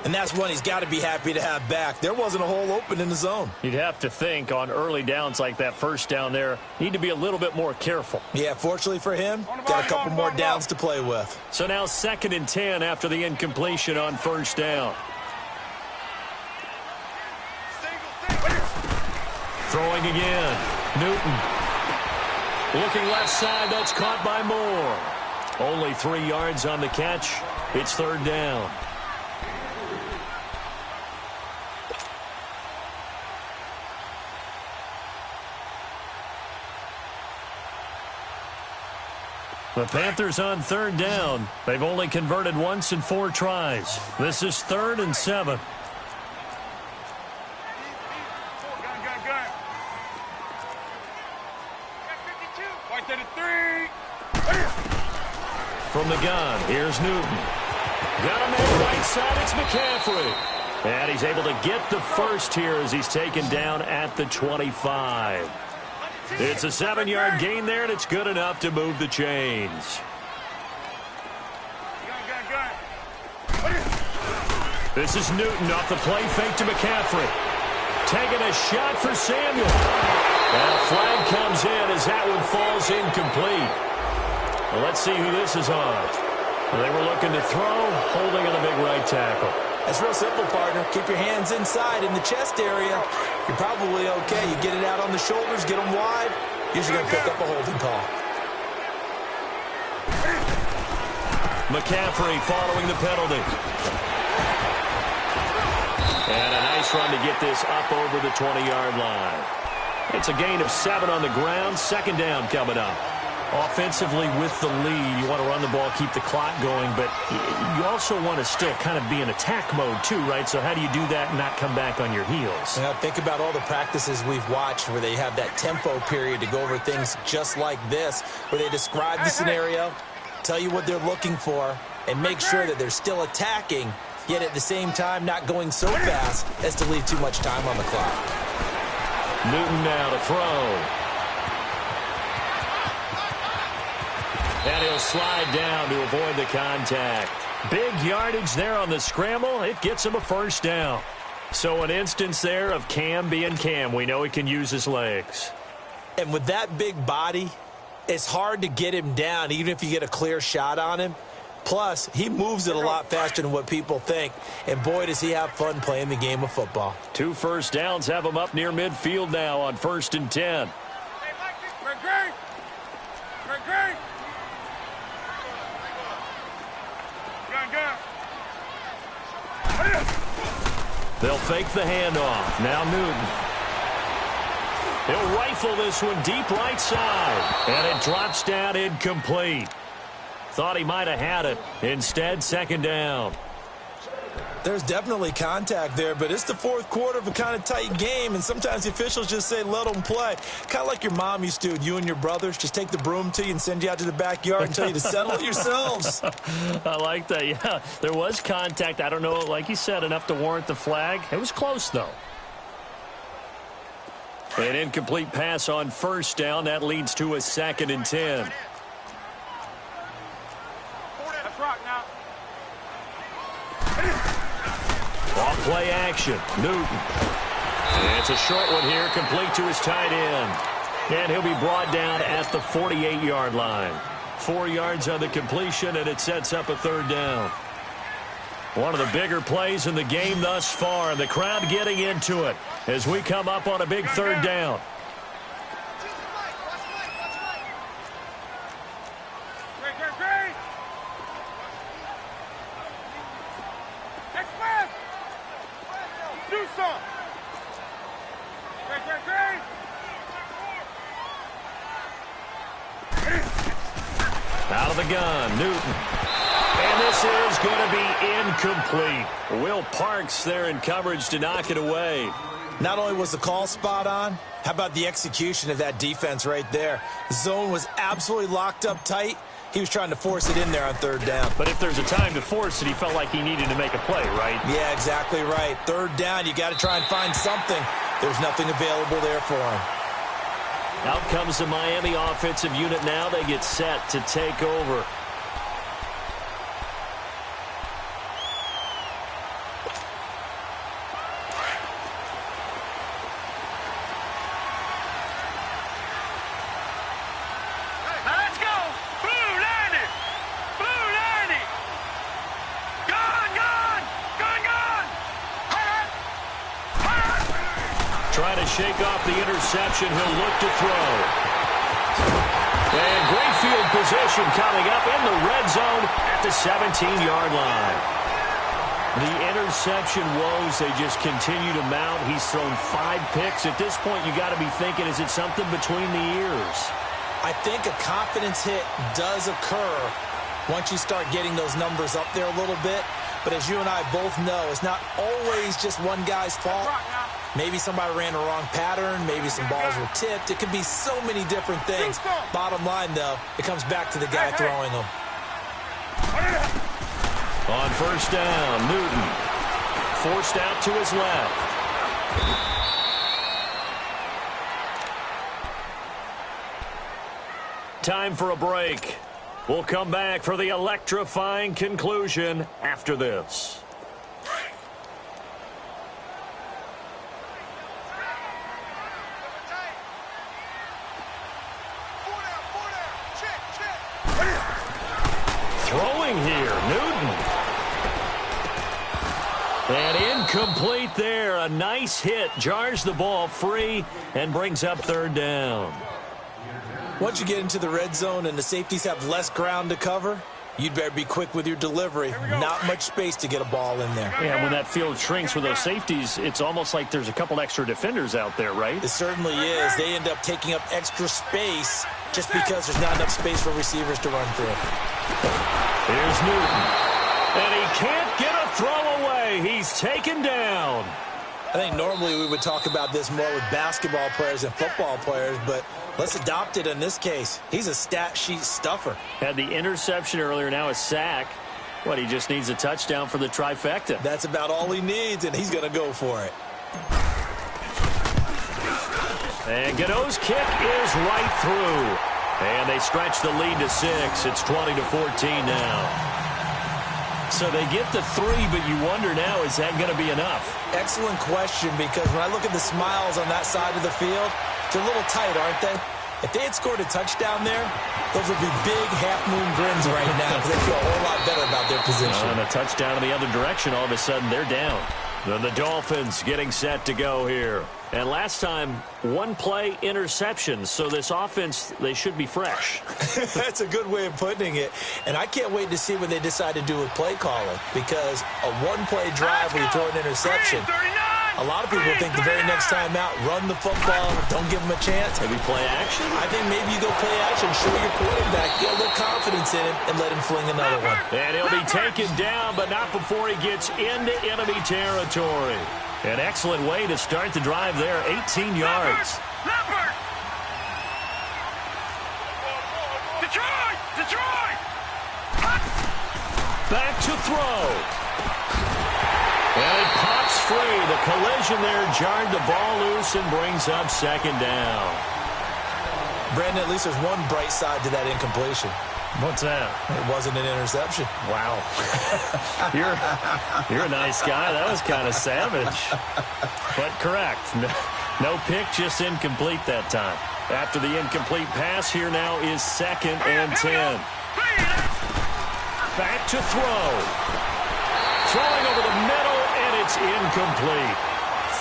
And that's one he's got to be happy to have back. There wasn't a hole open in the zone. You'd have to think on early downs like that first down there, need to be a little bit more careful. Yeah, fortunately for him, got a couple more downs to play with. So now 2nd and 10 after the incompletion on 1st down. Throwing again. Newton. Looking left side. That's caught by Moore. Only 3 yards on the catch. It's 3rd down. The Panthers on 3rd down. They've only converted once in 4 tries. This is 3rd and 7. From the gun, here's Newton. Got him on the right side, it's McCaffrey. And he's able to get the first here as he's taken down at the 25. It's a 7-yard gain there, and it's good enough to move the chains. This is Newton off the play fake to McCaffrey. Taking a shot for Samuel. And a flag comes in as that one falls incomplete. Well, let's see who this is on. They were looking to throw, holding on the big right tackle. It's real simple, partner. Keep your hands inside in the chest area. You're probably okay. You get it out on the shoulders, get them wide. Usually going to pick up a holding call. McCaffrey following the penalty. And a nice run to get this up over the 20-yard line. It's a gain of 7 on the ground. 2nd down coming up. Offensively with the lead, you want to run the ball, keep the clock going, but you also want to still kind of be in attack mode too, right? So how do you do that and not come back on your heels? Now, think about all the practices we've watched where they have that tempo period to go over things just like this, where they describe the scenario, tell you what they're looking for, and make sure that they're still attacking, yet at the same time not going so fast as to leave too much time on the clock. Newton now to throw. And he'll slide down to avoid the contact. Big yardage there on the scramble. It gets him a 1st down. So an instance there of Cam being Cam. We know he can use his legs. And with that big body, it's hard to get him down, even if you get a clear shot on him. Plus, he moves it a lot faster than what people think. And boy, does he have fun playing the game of football. 2 first downs have him up near midfield now on 1st and 10. They'll fake the handoff. Now Newton. He'll rifle this one deep right side. And it drops down incomplete. Thought he might have had it. Instead, 2nd down. There's definitely contact there, but it's the 4th quarter of a kind of tight game, and sometimes the officials just say, let them play. Kind of like your mom used to, you and your brothers, just take the broom to you and send you out to the backyard and tell you to settle it yourselves. I like that, yeah. There was contact. I don't know, like you said, enough to warrant the flag. It was close, though. An incomplete pass on 1st down. That leads to a 2nd and 10. That's right now. Off play action. Newton. And it's a short one here, complete to his tight end. And he'll be brought down at the 48-yard line. 4 yards on the completion, and it sets up a 3rd down. One of the bigger plays in the game thus far, and the crowd getting into it as we come up on a big 3rd down. Out of the gun, Newton. And this is going to be incomplete. Will Parks there in coverage to knock it away. Not only was the call spot on, how about the execution of that defense right there? The zone was absolutely locked up tight. He was trying to force it in there on third down. But if there's a time to force it, he felt like he needed to make a play, right? Yeah, exactly right. Third down, you got to try and find something. There's nothing available there for him. Out comes the Miami offensive unit now. They get set to take over. Trying to shake off the interception. He'll look to throw. And great field position coming up in the red zone at the 17-yard line. The interception woes, they just continue to mount. He's thrown 5 picks. At this point, you got to be thinking, is it something between the ears? I think a confidence hit does occur once you start getting those numbers up there a little bit. But as you and I both know, it's not always just one guy's fault. Maybe somebody ran the wrong pattern. Maybe some balls were tipped. It could be so many different things. Bottom line, though, it comes back to the guy throwing them. On first down, Newton. Forced out to his left. Time for a break. We'll come back for the electrifying conclusion after this. Throwing here, Newton. And incomplete there. A nice hit. Jars the ball free and brings up third down. Once you get into the red zone and the safeties have less ground to cover, you'd better be quick with your delivery. Not much space to get a ball in there. Yeah, when that field shrinks with those safeties, it's almost like there's a couple extra defenders out there, right? It certainly is. They end up taking up extra space just because there's not enough space for receivers to run through. Here's Newton. And he can't get a throw away. He's taken down. I think normally we would talk about this more with basketball players and football players, but let's adopt it in this case. He's a stat sheet stuffer. Had the interception earlier, now a sack. What, he just needs a touchdown for the trifecta. That's about all he needs, and he's going to go for it. And Godot's kick is right through. And they stretch the lead to 6. It's 20-14 now. So they get the 3, but you wonder now, is that going to be enough? Excellent question, because when I look at the smiles on that side of the field, they're a little tight, aren't they? If they had scored a touchdown there, those would be big half-moon grins right now because they feel a whole lot better about their position. And a touchdown in the other direction, all of a sudden they're down. Then the Dolphins getting set to go here. And last time, 1 play interception. So this offense, they should be fresh. That's a good way of putting it. And I can't wait to see what they decide to do with play calling. Because a 1-play drive where you throw an interception, a lot of people think the very next time out, run the football, don't give them a chance. Maybe play action? I think maybe you go play action, show your quarterback, get a little confidence in him, and let him fling another one. And he'll be taken down, but not before he gets into enemy territory. An excellent way to start the drive there, 18 yards. Leopard! Detroit! Back to throw. And it pops free. The collision there jarred the ball loose and brings up second down. Brandon, at least there's one bright side to that incompletion. What's that? It wasn't an interception. Wow. You're a nice guy. That was kind of savage. But correct. No pick, just incomplete that time. After the incomplete pass, here now is 2nd and 10. Back to throw. Throwing over the middle, and it's incomplete.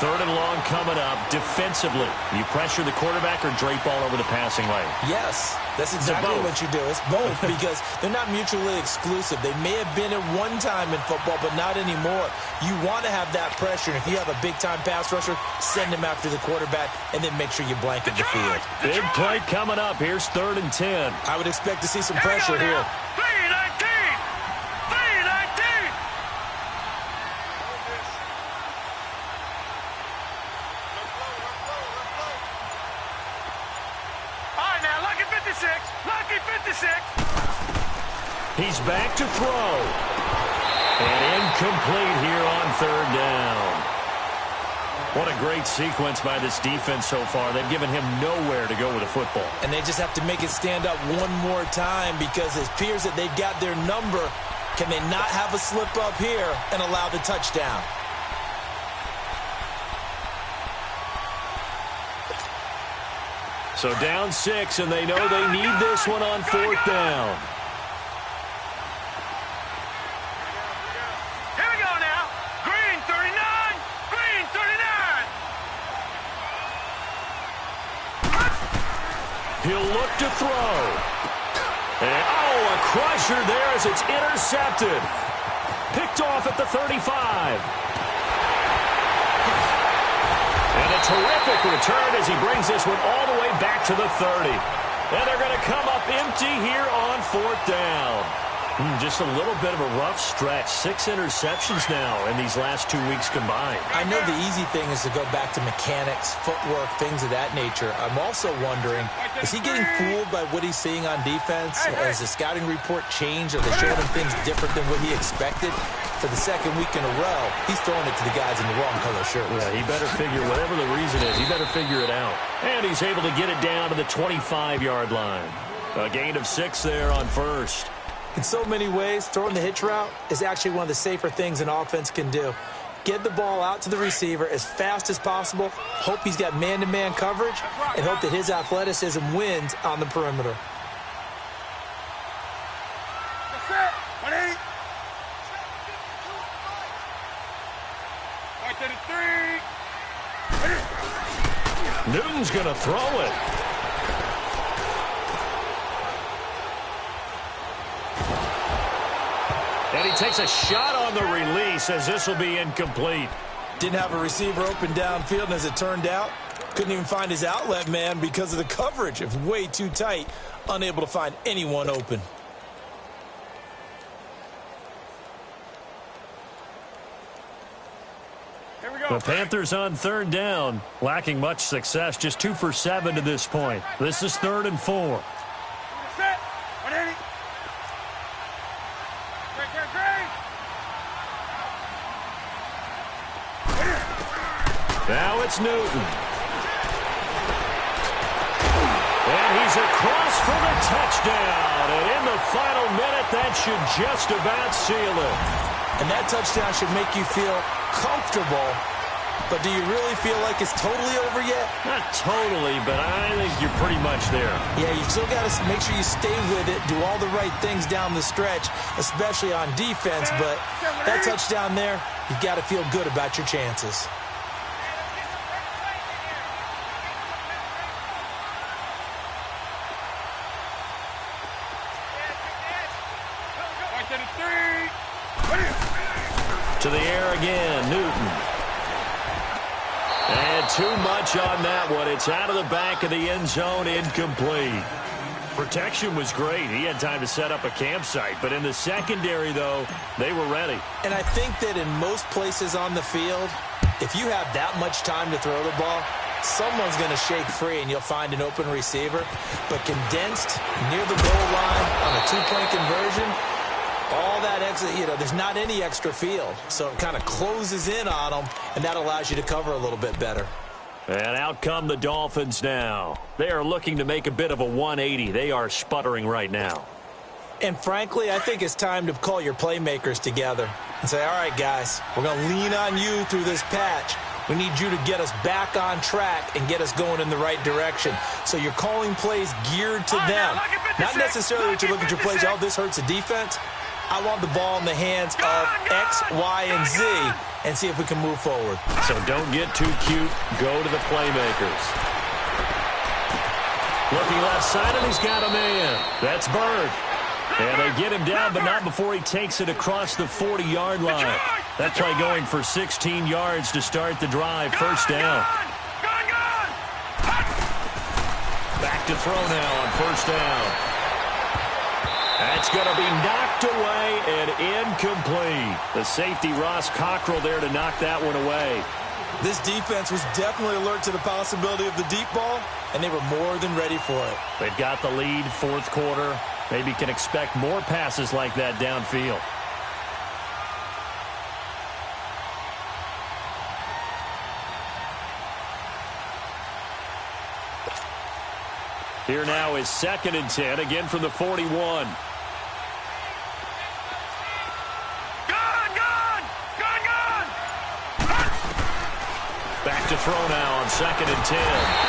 3rd and long coming up. Defensively, you pressure the quarterback or drape all over the passing lane? Yes, that's exactly what you do. It's both because they're not mutually exclusive. They may have been at one time in football, but not anymore. You want to have that pressure. And if you have a big-time pass rusher, send him after the quarterback and then make sure you blanket the field. Big play coming up. Here's 3rd and 10. I would expect to see some pressure here. 3-19! 3-19! All right, now, lucky 56. Lucky 56. He's back to throw. And incomplete here on 3rd down. What a great sequence by this defense so far. They've given him nowhere to go with the football. And they just have to make it stand up one more time because it appears that they've got their number. Can they not have a slip up here and allow the touchdown? So down 6, and they know they need this one on 4th down. Here we go now. Green 39. Green 39. He'll look to throw. And, a crusher there as it's intercepted. Picked off at the 35. And a terrific return as he brings this one all the way back to the 30. And they're going to come up empty here on 4th down. Just a little bit of a rough stretch. 6 interceptions now in these last 2 weeks combined. I know the easy thing is to go back to mechanics, footwork, things of that nature. I'm also wondering, is he getting fooled by what he's seeing on defense? Has the scouting report changed? Are they showing him things different than what he expected? For the 2nd week in a row, he's throwing it to the guys in the wrong color shirts. Yeah, he better figure, whatever the reason is, he better figure it out. And he's able to get it down to the 25-yard line. A gain of 6 there on 1st. In so many ways, throwing the hitch route is actually one of the safer things an offense can do. Get the ball out to the receiver as fast as possible, hope he's got man-to-man coverage, and hope that his athleticism wins on the perimeter. That's it. 180. 133. Newton's going to throw it. And he takes a shot on the release as this will be incomplete. Didn't have a receiver open downfield, and as it turned out, couldn't even find his outlet man because of the coverage. It was way too tight, unable to find anyone open. Here we go. The Panthers on 3rd down, lacking much success, just 2 for 7 to this point. This is 3rd and 4. Set. 180. Now it's Newton. And he's across for the touchdown. And in the final minute, that should just about seal it. And that touchdown should make you feel comfortable. But do you really feel like it's totally over yet? Not totally, but I think you're pretty much there. Yeah, you still got to make sure you stay with it, do all the right things down the stretch, especially on defense. But that touchdown there, you've got to feel good about your chances. To the air again, Newton. And too much on that one. It's out of the back of the end zone, incomplete. Protection was great. He had time to set up a campsite. But in the secondary, though, they were ready. And I think that in most places on the field, if you have that much time to throw the ball, someone's going to shake free and you'll find an open receiver. But condensed near the goal line on a two-point conversion, all that extra, there's not any extra field. So it kind of closes in on them, and that allows you to cover a little bit better. And out come the Dolphins now. They are looking to make a bit of a 180. They are sputtering right now. And frankly, I think it's time to call your playmakers together and say, all right, guys, we're going to lean on you through this patch. We need you to get us back on track and get us going in the right direction. So you're calling plays geared to them. Not necessarily that you look at your plays, oh, this hurts the defense. I want the ball in the hands of X, Y, and Z and see if we can move forward. So don't get too cute. Go to the playmakers. Looking left side, and he's got a man. That's Bird. And they get him down, but not before he takes it across the 40-yard line. That play going for 16 yards to start the drive. First down. Back to throw now on first down. That's going to be knocked away and incomplete. The safety, Ross Cockrell, there to knock that one away. This defense was definitely alert to the possibility of the deep ball, and they were more than ready for it. They've got the lead, fourth quarter. Maybe can expect more passes like that downfield. Here now is 2nd and 10, again from the 41. Back to throw now on 2nd and 10.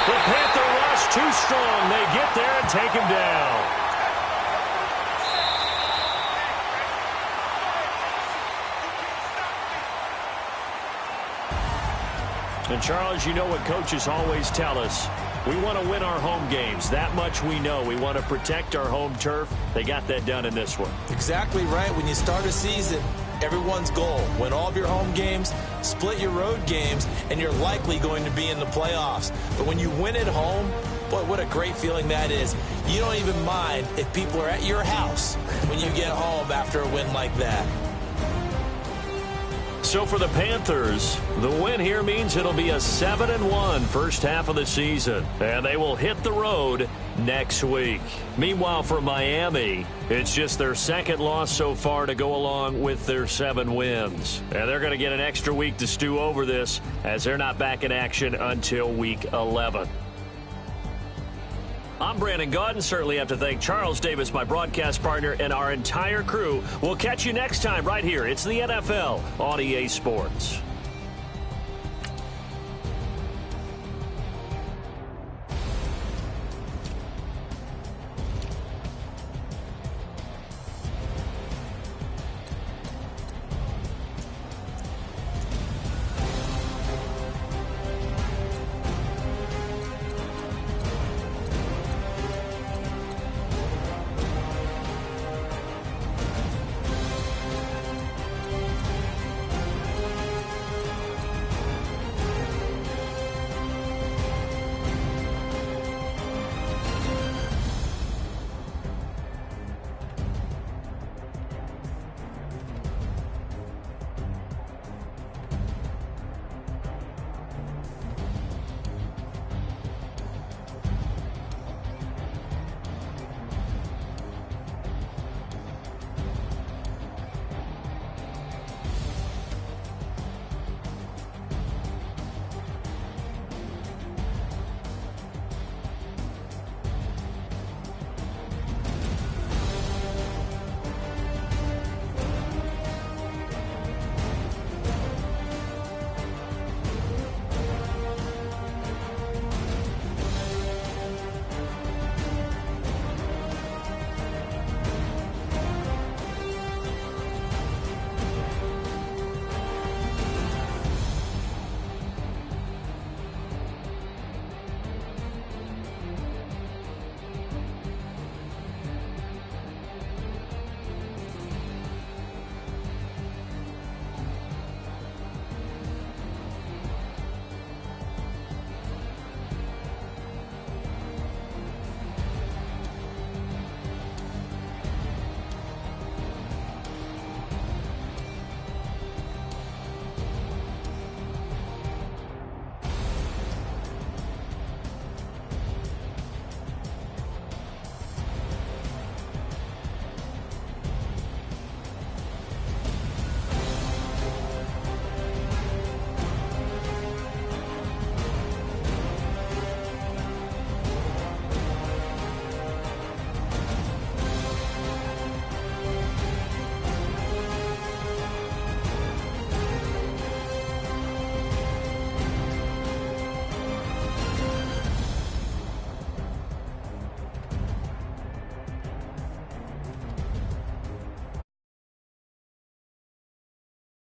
The Panther rush too strong. They get there and take him down. And Charles, you know what coaches always tell us. We want to win our home games. That much we know. We want to protect our home turf. They got that done in this one. Exactly right. When you start a season, everyone's goal, win all of your home games, split your road games, and you're likely going to be in the playoffs. But when you win at home, boy, what a great feeling that is. You don't even mind if people are at your house when you get home after a win like that. So for the Panthers, the win here means it'll be a 7-1 first half of the season. And they will hit the road next week. Meanwhile, for Miami, it's just their 2nd loss so far to go along with their 7 wins. And they're going to get an extra week to stew over this as they're not back in action until week 11. I'm Brandon Gaudin. Certainly have to thank Charles Davis, my broadcast partner, and our entire crew. We'll catch you next time right here. It's the NFL on EA Sports.